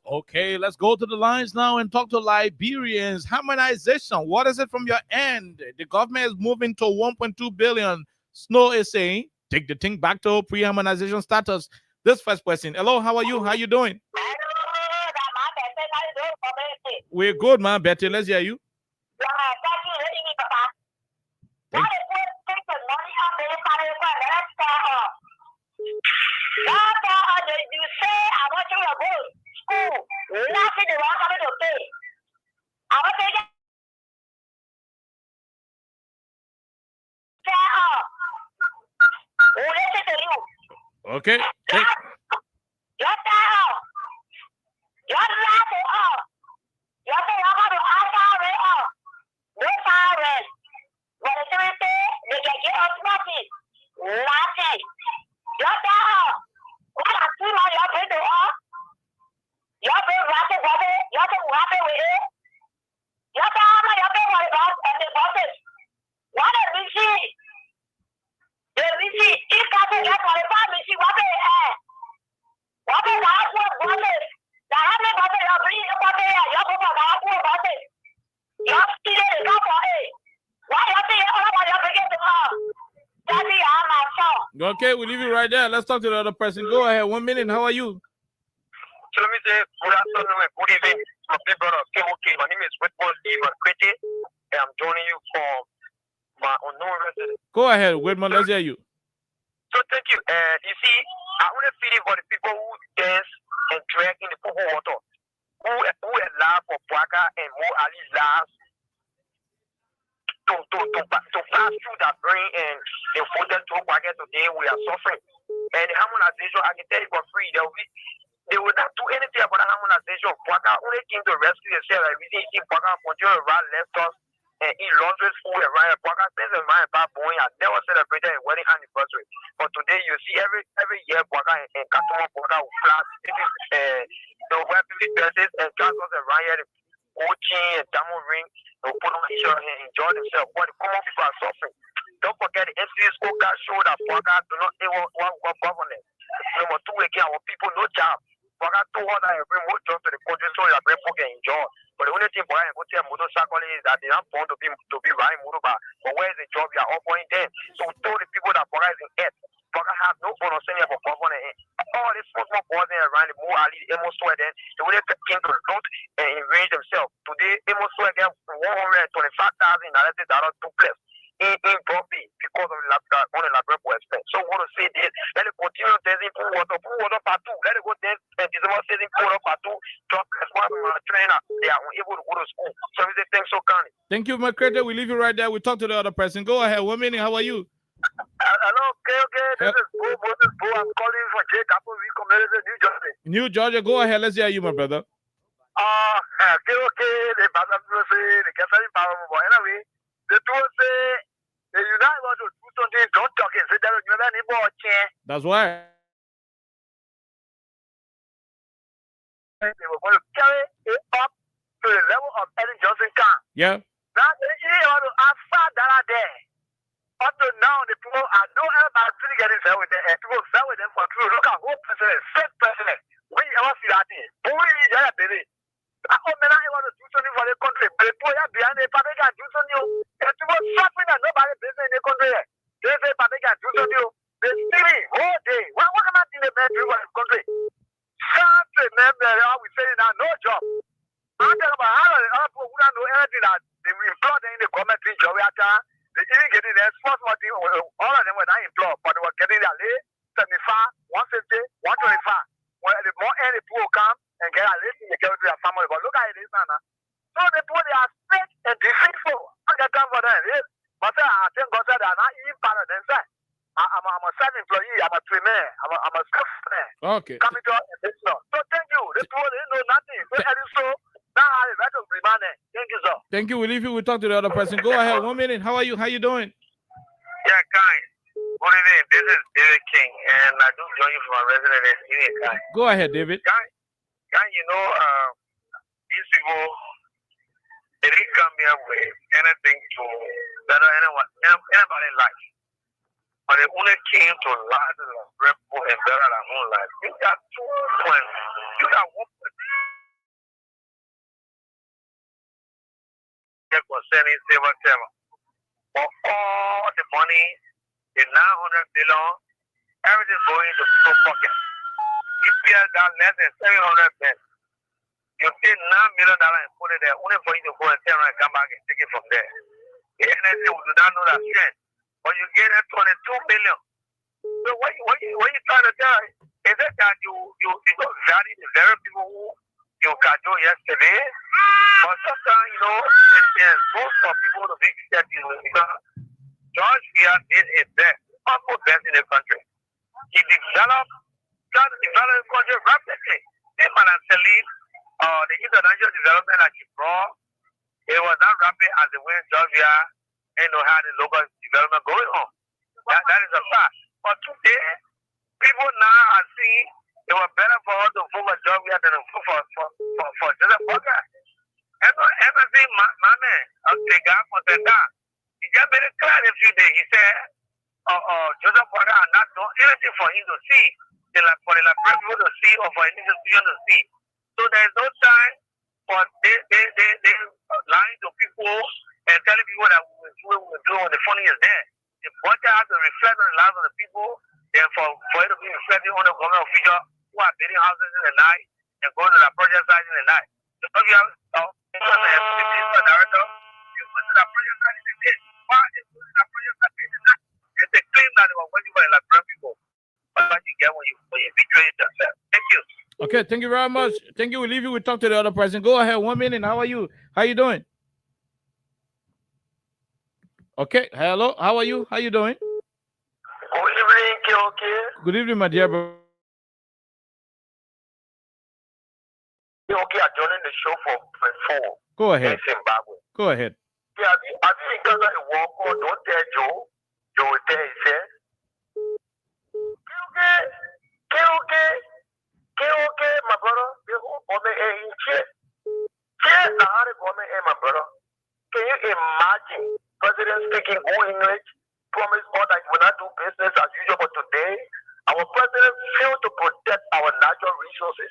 Okay, let's go to the lines now and talk to Liberians. Harmonization, what is it from your end? The government is moving to 1.2 billion. Snow is saying, take the thing back to pre-harmonization status. This first person. Hello, how are you? How you doing? We're good, man. Betty, let's hear you. Okay. Okay, we'll leave you right there. Let's talk to the other person. Go ahead. 1 minute. How are you? So let me say good afternoon and good evening, my big brother KOK. My name is Whitmore Lee Makwete, and I'm joining you from my unknown residence. Go ahead, Whitman. Let's hear you. So thank you. You see, I want to feel it for the people who dance and drag in the football water, who allow for Bwaka and Mo Ali's lives to pass through that brain and they voted to Bwaka today. We are suffering. And the harmonization, I can tell you for free, they will not do anything about the harmonization. Bwaka only came to rescue themselves. Like we see Bwaka continue to run left us and eat laundry food and run. Bwaka spends his mind about boy. I never celebrated a wedding anniversary. But today you see every year Bwaka and Katuma Bwaka will flash. This is the weapons dresses and castles and run here, the coaching and diamond ring. They'll put on each other and enjoy themselves. But the common people are suffering. Don't forget the MC's Coca show that Bwaka do not want government. Number two, again, our people no job. Bwaka told her that bring more jobs to the country so that people can enjoy. But the only thing Bwaka can go tell motorcycle is that they are born to be riding motorbike. But where is the job you are offering them? So we told the people that Bwaka is in debt. Bwaka have no understanding of government. All these small boys around the Mo Ali, Amos Swear, then they would have came to loot and enrage themselves. Today, Amos Swear get $125,000 duplex in Bobby because of the laboratory expense. So I want to say this, let it continue dancing pool water part two. Let it go dance and December season pool water part two. Drop one of my trainer. They are unable to go to school. So we say thanks so kindly. Thank you, Makrete. We leave you right there. We talk to the other person. Go ahead. 1 minute. How are you? Hello, KOK. This is Bo. I'm calling from J. Capo community, New Jersey. New Georgia. Go ahead. Let's hear you, my brother. KOK, the Bazaar say, the Catholic power. Anyway, the two say, you not want to do something, don't talk and say that you never need more chance. That's why. They were going to carry it up to the level of Ellen Johnson camp. Yeah. Now, they want to have far that there. Up to now, the people are no everybody still getting fed with them, and people fed with them for true. Look at who president, same president. When you ever see that thing, who is there, baby? I want to do something for the country. But the people behind the public can do something. And people suffering and nobody business in the country. They say public can do something. They stealing all day. What am I doing for the country? Something, man, we say now, no job. I'm talking about how the people who don't know anything that they will employ them in the government job. They even getting their small thing, all of them were not employed, but they were getting their lay 75, 150, 125. Well, the more any people come and get a list, they get to their family. But look at it now. So the people, they are sick and deceitful. I can come for them. But I think God said they are not even part of themselves. I'm a self-employee, I'm a trainer, I'm a self-man. Okay. Coming to a business. So thank you. The people, they know nothing. So now I have to remind them. Thank you, sir. Thank you. We'll leave you. We'll talk to the other person. Go ahead. 1 minute. How are you? How you doing? Yeah, guys. Good evening. This is David King, and I do join you from a resident in guy. Go ahead, David. Guy, you know, these people, they didn't come here with anything to better anybody's life. But they only came to lie to the people and better their own life. You got 2 points. You got 1 point. Concerning civil servant. For all the money, the 900 billion, everything going to people's pocket. EPL got less than 700 billion. You take $9 million and put it there, only for you to go and turn around and come back and take it from there. The NSA do not know that strength. But you get that 22 million. So what you trying to tell is that you don't value the very people who you got yesterday? But sometimes, you know, it's good for people to be skeptical because George Weah did his best, almost best in the country. he developed the country rapidly. Him and Celine, the international development that he brought, it was not rapid as the way Georgia had the local development going on. That is a fact. But today, people now are seeing it was better for us to vote for Georgia than to vote for Joseph Boga. Everything, my man, the guy for the guy, he just made it clear a few days. He said, Joseph Boga are not doing anything for him to see, for the people to see or for any institution to see. So there is no time for they lying to people and telling people that we will do when the funding is there. The budget has to reflect on the lives of the people, and for it to be reflecting on the government official who are building houses in the night and going to the project site in the night. So if you have director, you go to the project site in the day. Why is going to the project site in the night? It's a claim that they were working for the Liberian people. But what you get when you betray yourself. Thank you. Okay, thank you very much. Thank you. We'll leave you. We'll talk to the other person. Go ahead. 1 minute. How are you? How you doing? Okay. Hello. How are you? How you doing? Good evening, KOK. Good evening, my dear bro. KOK are joining the show for 4. Go ahead. In Zimbabwe. Go ahead. Yeah, I think because I walk on, don't tell Joe. Joe will tell you, say, KOK, my brother, the whole woman in chair. Chair, the hard woman, my brother. Can you imagine President speaking good English, promise all that we not do business as usual, but today, our president failed to protect our natural resources.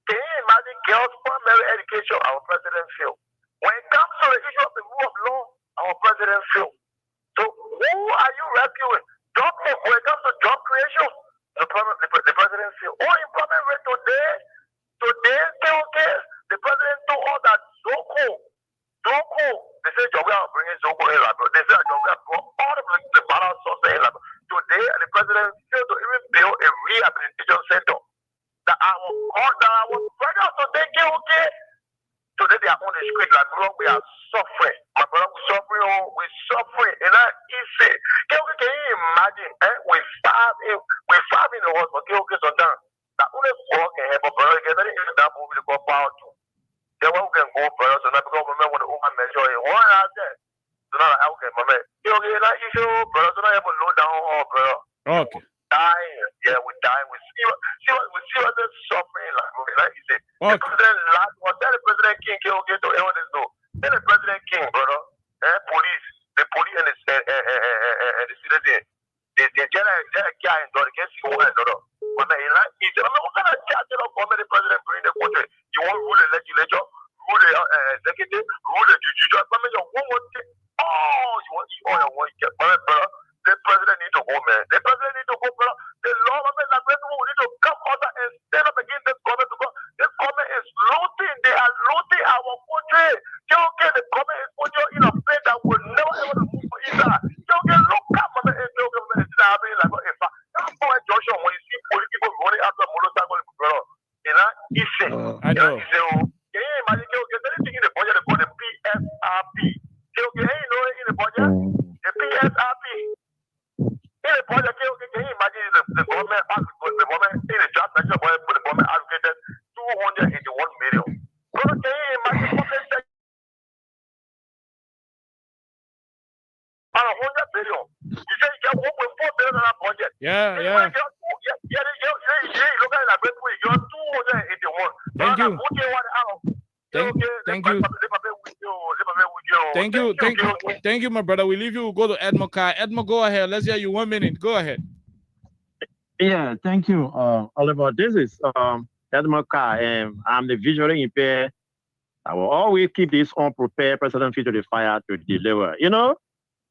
Can you imagine girls' primary education, our president failed. When it comes to the issue of the rule of law, our president failed. So who are you rescuing? When it comes to job creation, the president failed. Unemployment rate today, the president told us that Zoko, they say Jogga are bringing Zoko in Labrador. They say Jogga brought all the balance sources in Labrador. Today, the president failed to even build a rehabilitation center. That our brothers today, okay. Today they are on the street like we are suffering. My brother, we're suffering. And that easy. Can you imagine? We're five in the hospital. Okay, so down. That only four can help a brother get that in that movie to go power to. Then we can go brother, so now because remember when the woman measure it. One out there. So now okay, my man. Okay, that issue, brother, so now you have a low down all brother. Okay. Dying. Yeah, we're dying. We see what they're suffering like. Like you said. Okay. The president last one. Tell the president King, okay, to everyone is know. Tell the president King, brother. The police and the citizen. The guy in the against you one another. But then he said, what kind of charge of the president bring the country? You want to rule the legislature, rule the executive, rule the judicial. But then you want one thing. Oh, you want to eat all your one. Brother. The president need to go, man. The president need to go, brother. The law of the people need to come out and stand up against this government because this government is looting. They are looting our country. Okay, the government is putting you in a place that will never ever move for Israel. Okay, look at my government. It's happening like if that's why Joshua, when you see people running after motorcycle, brother, you know, easy. I know. Can you imagine? Okay, anything in the budget they call the PSRP. Okay, you know in the budget, the PSRP. In the project, can you imagine the government in the job measure where the government allocated 281 million? Brother, can you imagine public sector? 100 billion. You say you get 1.4 billion in that budget. Yeah. You look at it like you're 281. Thank you. Thank you, my brother. We leave you. We'll go to Edmo Kai. Edmo, go ahead. Let's hear you. 1 minute. Go ahead. Yeah, thank you, Oliver. This is Edmo Kai, and I'm the visually impaired. I will always keep this unprepared President Feet to the fire to deliver. You know,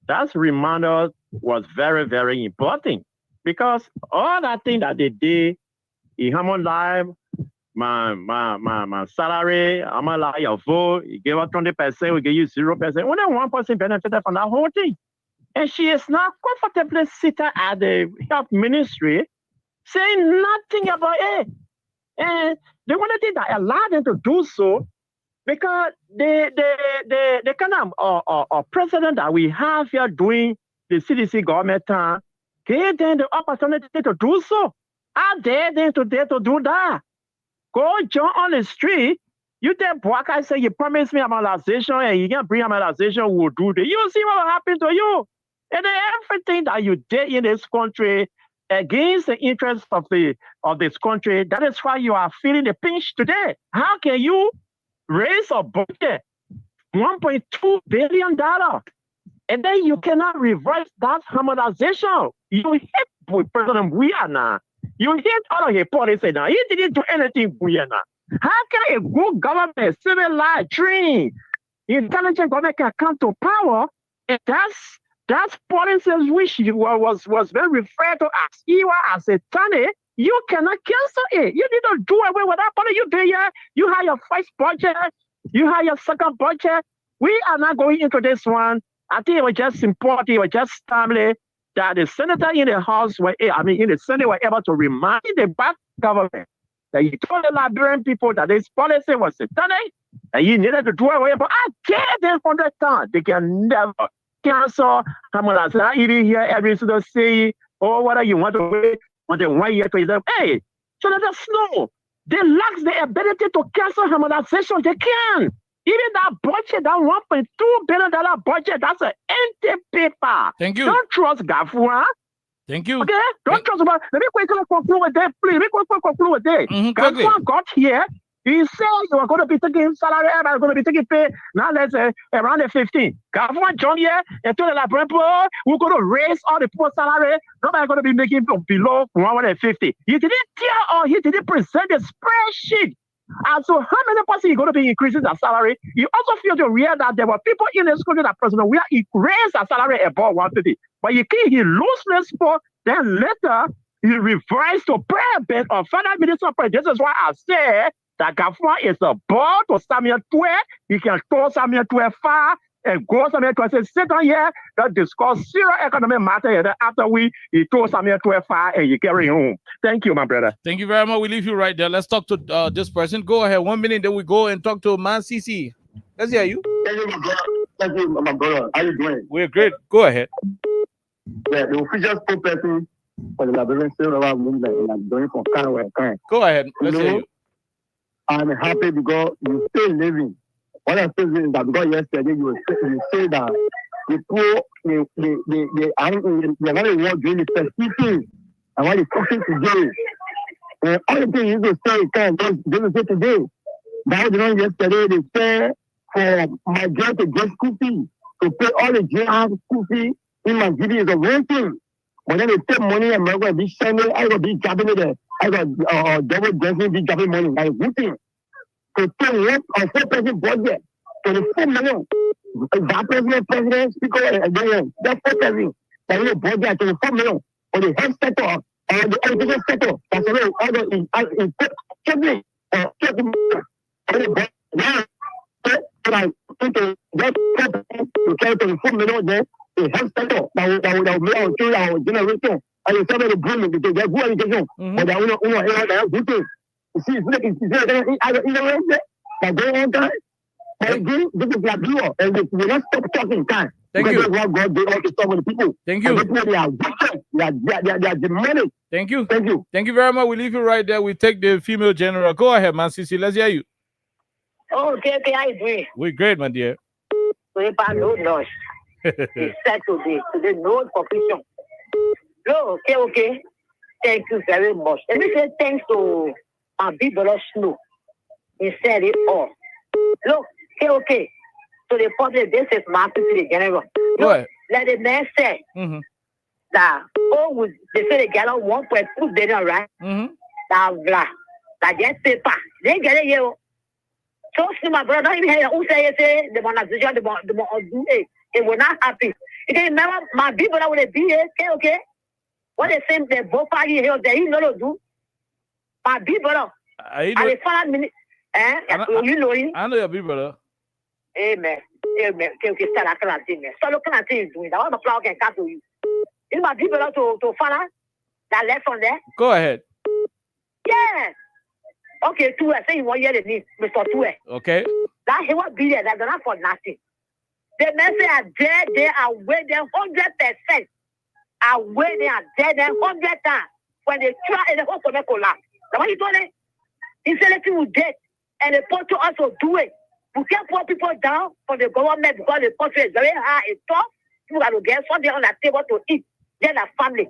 that reminder was very, very important because all that thing that they did in Hammond Live, my salary, I'm allow your vote, you give us 20%, we give you 0%. Only one person benefited from that whole thing. And she is now comfortably sitting at the health ministry saying nothing about it. And the only thing that allowed them to do so, because the kind of president that we have here doing the CDC government time Give them the opportunity to do so. I dare them today to do that. Go join on the street. You tell Boakai, say, you promise me amortization and you can bring amortization, we'll do that. You see what will happen to you. And then everything that you did in this country against the interests of this country, that is why you are feeling the pinch today. How can you raise a budget $1.2 billion and then you cannot reverse that harmonization? You hit with President Guyana. You hit all of your policy now. He didn't do anything Guyana. How can a good government, civilized, trained, intelligent government can come to power? And that's policies which was very referred to as evil, as a Satanic. You cannot cancel it. You need to do away with that policy. You do here. You have your first budget. You have your second budget. We are not going into this one. I think it was just important. It was just timely that the senator in the House in the Senate were able to remind the black government that you told the Liberian people that this policy was satanic and you needed to do away. But I gave them 100 times. They can never cancel. I even hear every single say, oh, whether you want to wait until 1 year to them. Hey, Senator Snow, they lack the ability to cancel harmonization. They can. Even that budget, that $1.2 billion budget, that's an empty paper. Thank you. Don't trust Gafua. Thank you. Okay? Don't trust about. Let me quickly conclude with that, please. Let me quickly conclude with that. Gafua got here. He said you are going to be taking salary, I'm going to be taking pay. Now let's say around the 15. Gafua joined here and told the Liberian people, we're going to raise all the poor salary. Nobody's going to be making below 150. He didn't tell or he didn't present the spreadsheet. And so how many percent are going to be increasing their salary? You also feel to realize that there were people in this country that President we raised their salary above 150. But he lost this spot, then later he reversed to pay a bit of finance minister. This is why I said that Gafua is a board to Samuel 12. He can throw Samuel 12 far and go Samuel 12 say, sit on here, that discuss serious economic matter. And then after he throw Samuel 12 far and you carry home. Thank you, my brother. Thank you very much. We leave you right there. Let's talk to this person. Go ahead. 1 minute, then we go and talk to Man CC. Let's hear you. Thank you, my brother. Thank you, my brother. How you doing? We're great. Go ahead. Yeah, the official spokesperson for the Liberian State of our movement, like going from Canada. Go ahead. Let's hear you. I'm happy because you still living. What I'm saying is that because yesterday you say that the poor, they're not even doing the specific and what is talking today. And all the things you say, just say today. That was done yesterday, they say for my girl to get school fee, to pay all the jail school fee in my city is a one thing. But then they take money and I'm going to be sending, I will be jabbing it. I got double dancing, be jabbing money. That is one thing. To pay one or 4% budget, 24 million. That president, speaker, again, that's 4%. That is a budget, 24 million. For the health sector, or the education sector, that's all to carry 24 million there, the health sector, that would make our children, our generation, and you start to bring it because they're good education, but they are good things. You see, it's go on time. This is like you, and we don't stop talking time. Thank you. What God did all to stop with the people. Thank you. And the people, they are wicked. They are demanding. Thank you. Thank you. Thank you very much. We leave you right there. We take the female general. Go ahead, man. Sisi, let's hear you. Oh, okay, how you doing? We're great, my dear. No noise. It's set today. Today, no confusion. No, okay. Thank you very much. Let me say thanks to my big brother Snow. He said it all. Look, okay. So the public, this is my city general. Look, let the man say that, they say they get on 1.2 billion, right? That get paper. They get it here. So, my brother, don't even hear who say the monetization, the do it. It will not happen. You can remember my people that will be here, okay? What they say, the both party here, they ain't going to do. My people, and the final minute, you know him. I know your people, brother. Amen. Okay, start looking at things. Start looking at things doing. I want to flower can come to you. Is my people to follow that left on there? Go ahead. Yeah. Okay, 2. I say you want to hear the name, Mr. 2. Okay. That he won't be there. That's not for nothing. The message are there. They are with them 100%. I wait there and dead them 100 times. When they try and the whole to make collapse. That's what he told them. He said that he would dead. And the post to also do it. We can't put people down from the government because the country is very high and tough. People have to get something on the table to eat. Then their family.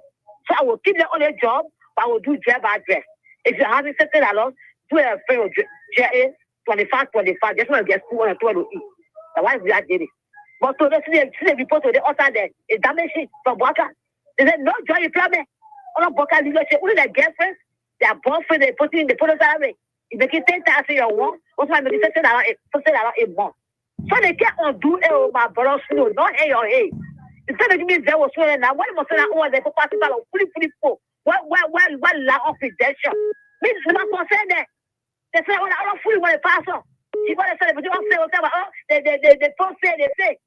So I will keep them on their job, but I will do job address. If you have something along, do a free of JA 25. Just want to get school and to eat. That's why we are doing it. But so they see the report to the author there. It's damaging from Boka. They said, no joy, you plan. All of Boka leadership, only their girlfriends, their boyfriend, they put in the photo salary. If they can take that for your one, also I'm going to say that a month. So they can't undo it, my brother, no, not A or A. Instead of giving there was swearing now, what was that all the participants are fully full? What lack of credential? Means not concerned there. They say, well, I don't fully want to pass on. She want to say, but you don't say whatever, they don't say, they say.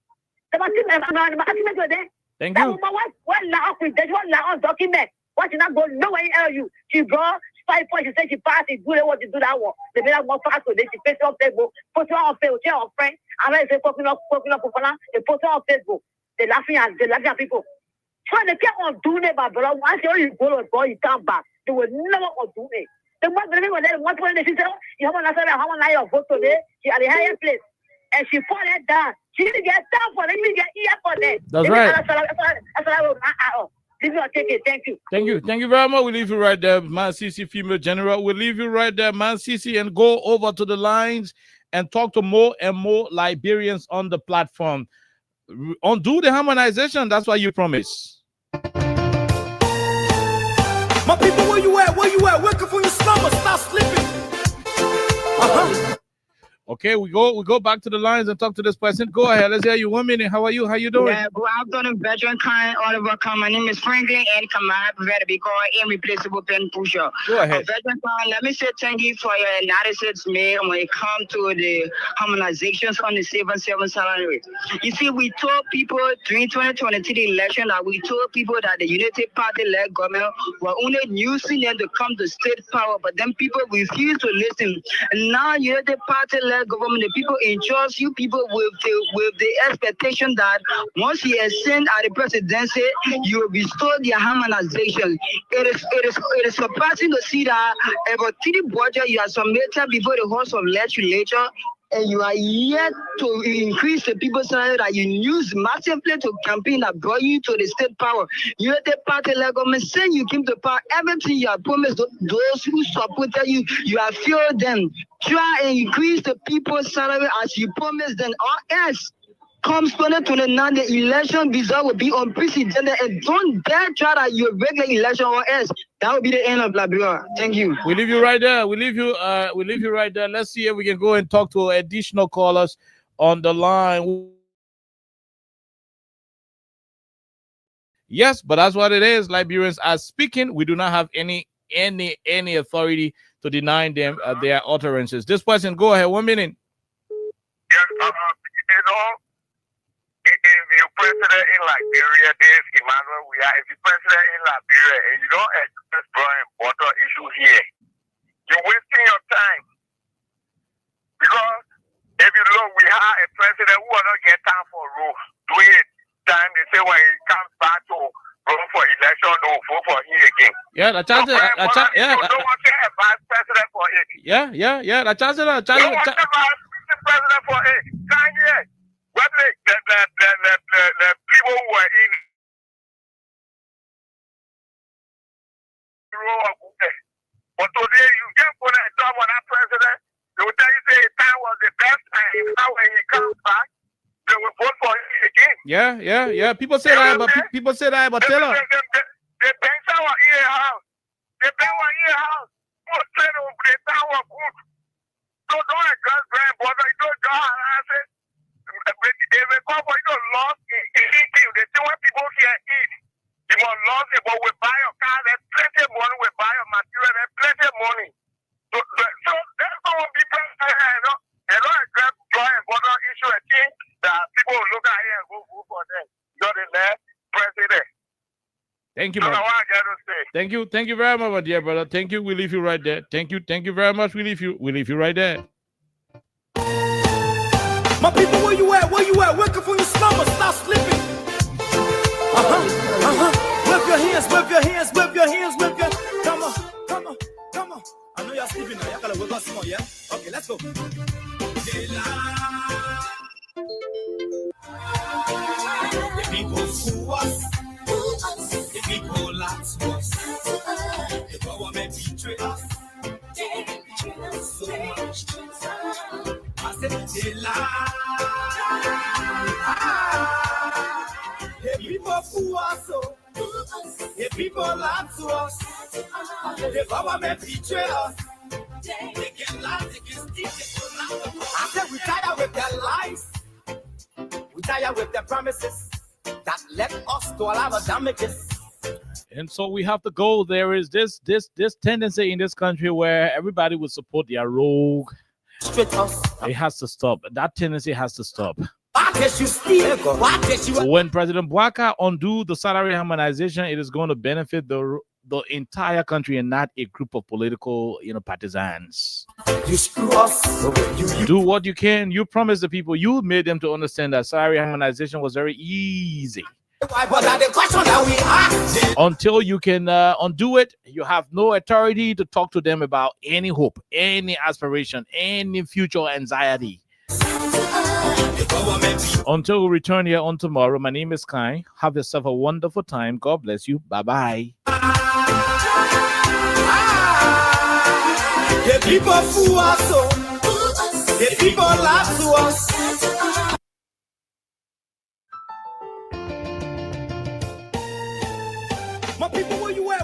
Thank you. What lack of credential, what lack of document? What you not go nowhere else you? She brought 5 points, she said she passed, she do what you do that one. They made her more fast today, she posted on Facebook, put her on Facebook, share on friend, and then they popping up, they post her on Facebook. They laughing at people. So they can't undo it, my brother. Once you go to God, you come back. They will never undo it. The one believe when they one point they say, you have a vote today, she at the higher place. And she fall it down. She didn't get down for it, she didn't get ear for that. That's right. That's what I wrote. Thank you. Thank you very much. We leave you right there, Man CC Female General. We'll leave you right there, Man CC, and go over to the lines and talk to more and more Liberians on the platform. Undo the harmonization. That's what you promise. My people, where you at? Wake up from your slumber. Stop sleeping. Okay, we go back to the lines and talk to this person. Go ahead. Let's hear you. 1 minute. How are you? How you doing? Yeah, good afternoon, veteran kind Oliver Khan. My name is Franklin and I prefer to be called irreplaceable pen pusher. Go ahead. Veteran kind, let me say thank you for your analysis made when it comes to the harmonizations on the 7-7 salary. You see, we told people during 2023 election that we told people that the Unity Party-led government were only using them to come to state power, but then people refused to listen. And now Unity Party-led government, the people entrust you people with the expectation that once you ascend at the presidency, you will restore their harmonization. It is surprising to see that about 3 budget you have submitted before the House of Legislature, and you are yet to increase the people's salary that you use massively to campaign that brought you to the state power. You are the party-led government saying you came to power. Everything you have promised those who supported you, you have failed them. Try and increase the people's salary as you promised them, or else comes 2029, the election result will be unprecedented, and don't dare try that your regular election, or else that will be the end of Liberia. Thank you. We leave you right there. We leave you right there. Let's see if we can go and talk to additional callers on the line. Yes, but that's what it is. Liberians are speaking. We do not have any authority to deny them their utterances. This person, go ahead. 1 minute. Yes, if you're president in Liberia, this Emmanuel, if you're president in Liberia and you don't address Brian water issue here, you're wasting your time. Because if you look, we have a president who will not get time for rule. Do it. Time they say when he comes back to run for election, no vote for him again. Yeah, the chance. You don't want to have vice president for it. Yeah. The chance. You don't want to have vice president for it. Kanye. What the people who were in but today you get put a job on that president, they will tell you say time was the best time. Now when he comes back, they will vote for him again. Yeah. People say that, but Taylor. They bang our ear house. They bang our ear house. Most say they tower good. So don't address Brian Border. You don't answer. They recover, lost in eating. They say when people can eat, you want lost it, but we buy your car, there's plenty of money, we buy your material, there's plenty of money. So there's no people and don't address joy and border issue and thing that people will look at here and go for them. You're the last president. Thank you, so man. Thank you very much, my dear brother. Thank you. We leave you right there. Thank you very much. We leave you right there. My people, where you at? Wake up from your slumber. Stop sleeping. Wake Wave your hands, wave your hands, wave your hands, wave your. Come on, come on, come on. I know you're sleeping now. You gotta wake up some more, yeah? Okay, let's go. The people fool us. The people lie to us. The government betray us. So much. I said they lie. The people fool us. The people lie to us. The government betray us. They can lie, they can steal, they can lie. I said we tired with their lies. We tired with their promises that led us to a lot of damages. And so we have to go. There is this tendency in this country where everybody will support their rogue. It has to stop. That tendency has to stop. When President Bouaka undo the salary harmonization, it is going to benefit the entire country and not a group of political, partisans. You screw us. Do what you can. You promised the people. You made them to understand that salary harmonization was very easy. Until you can undo it, you have no authority to talk to them about any hope, any aspiration, any future anxiety. Until we return here on tomorrow, my name is Kai. Have yourself a wonderful time. God bless you. Bye-bye. The people fool us. The people lie to us. My people, where you at?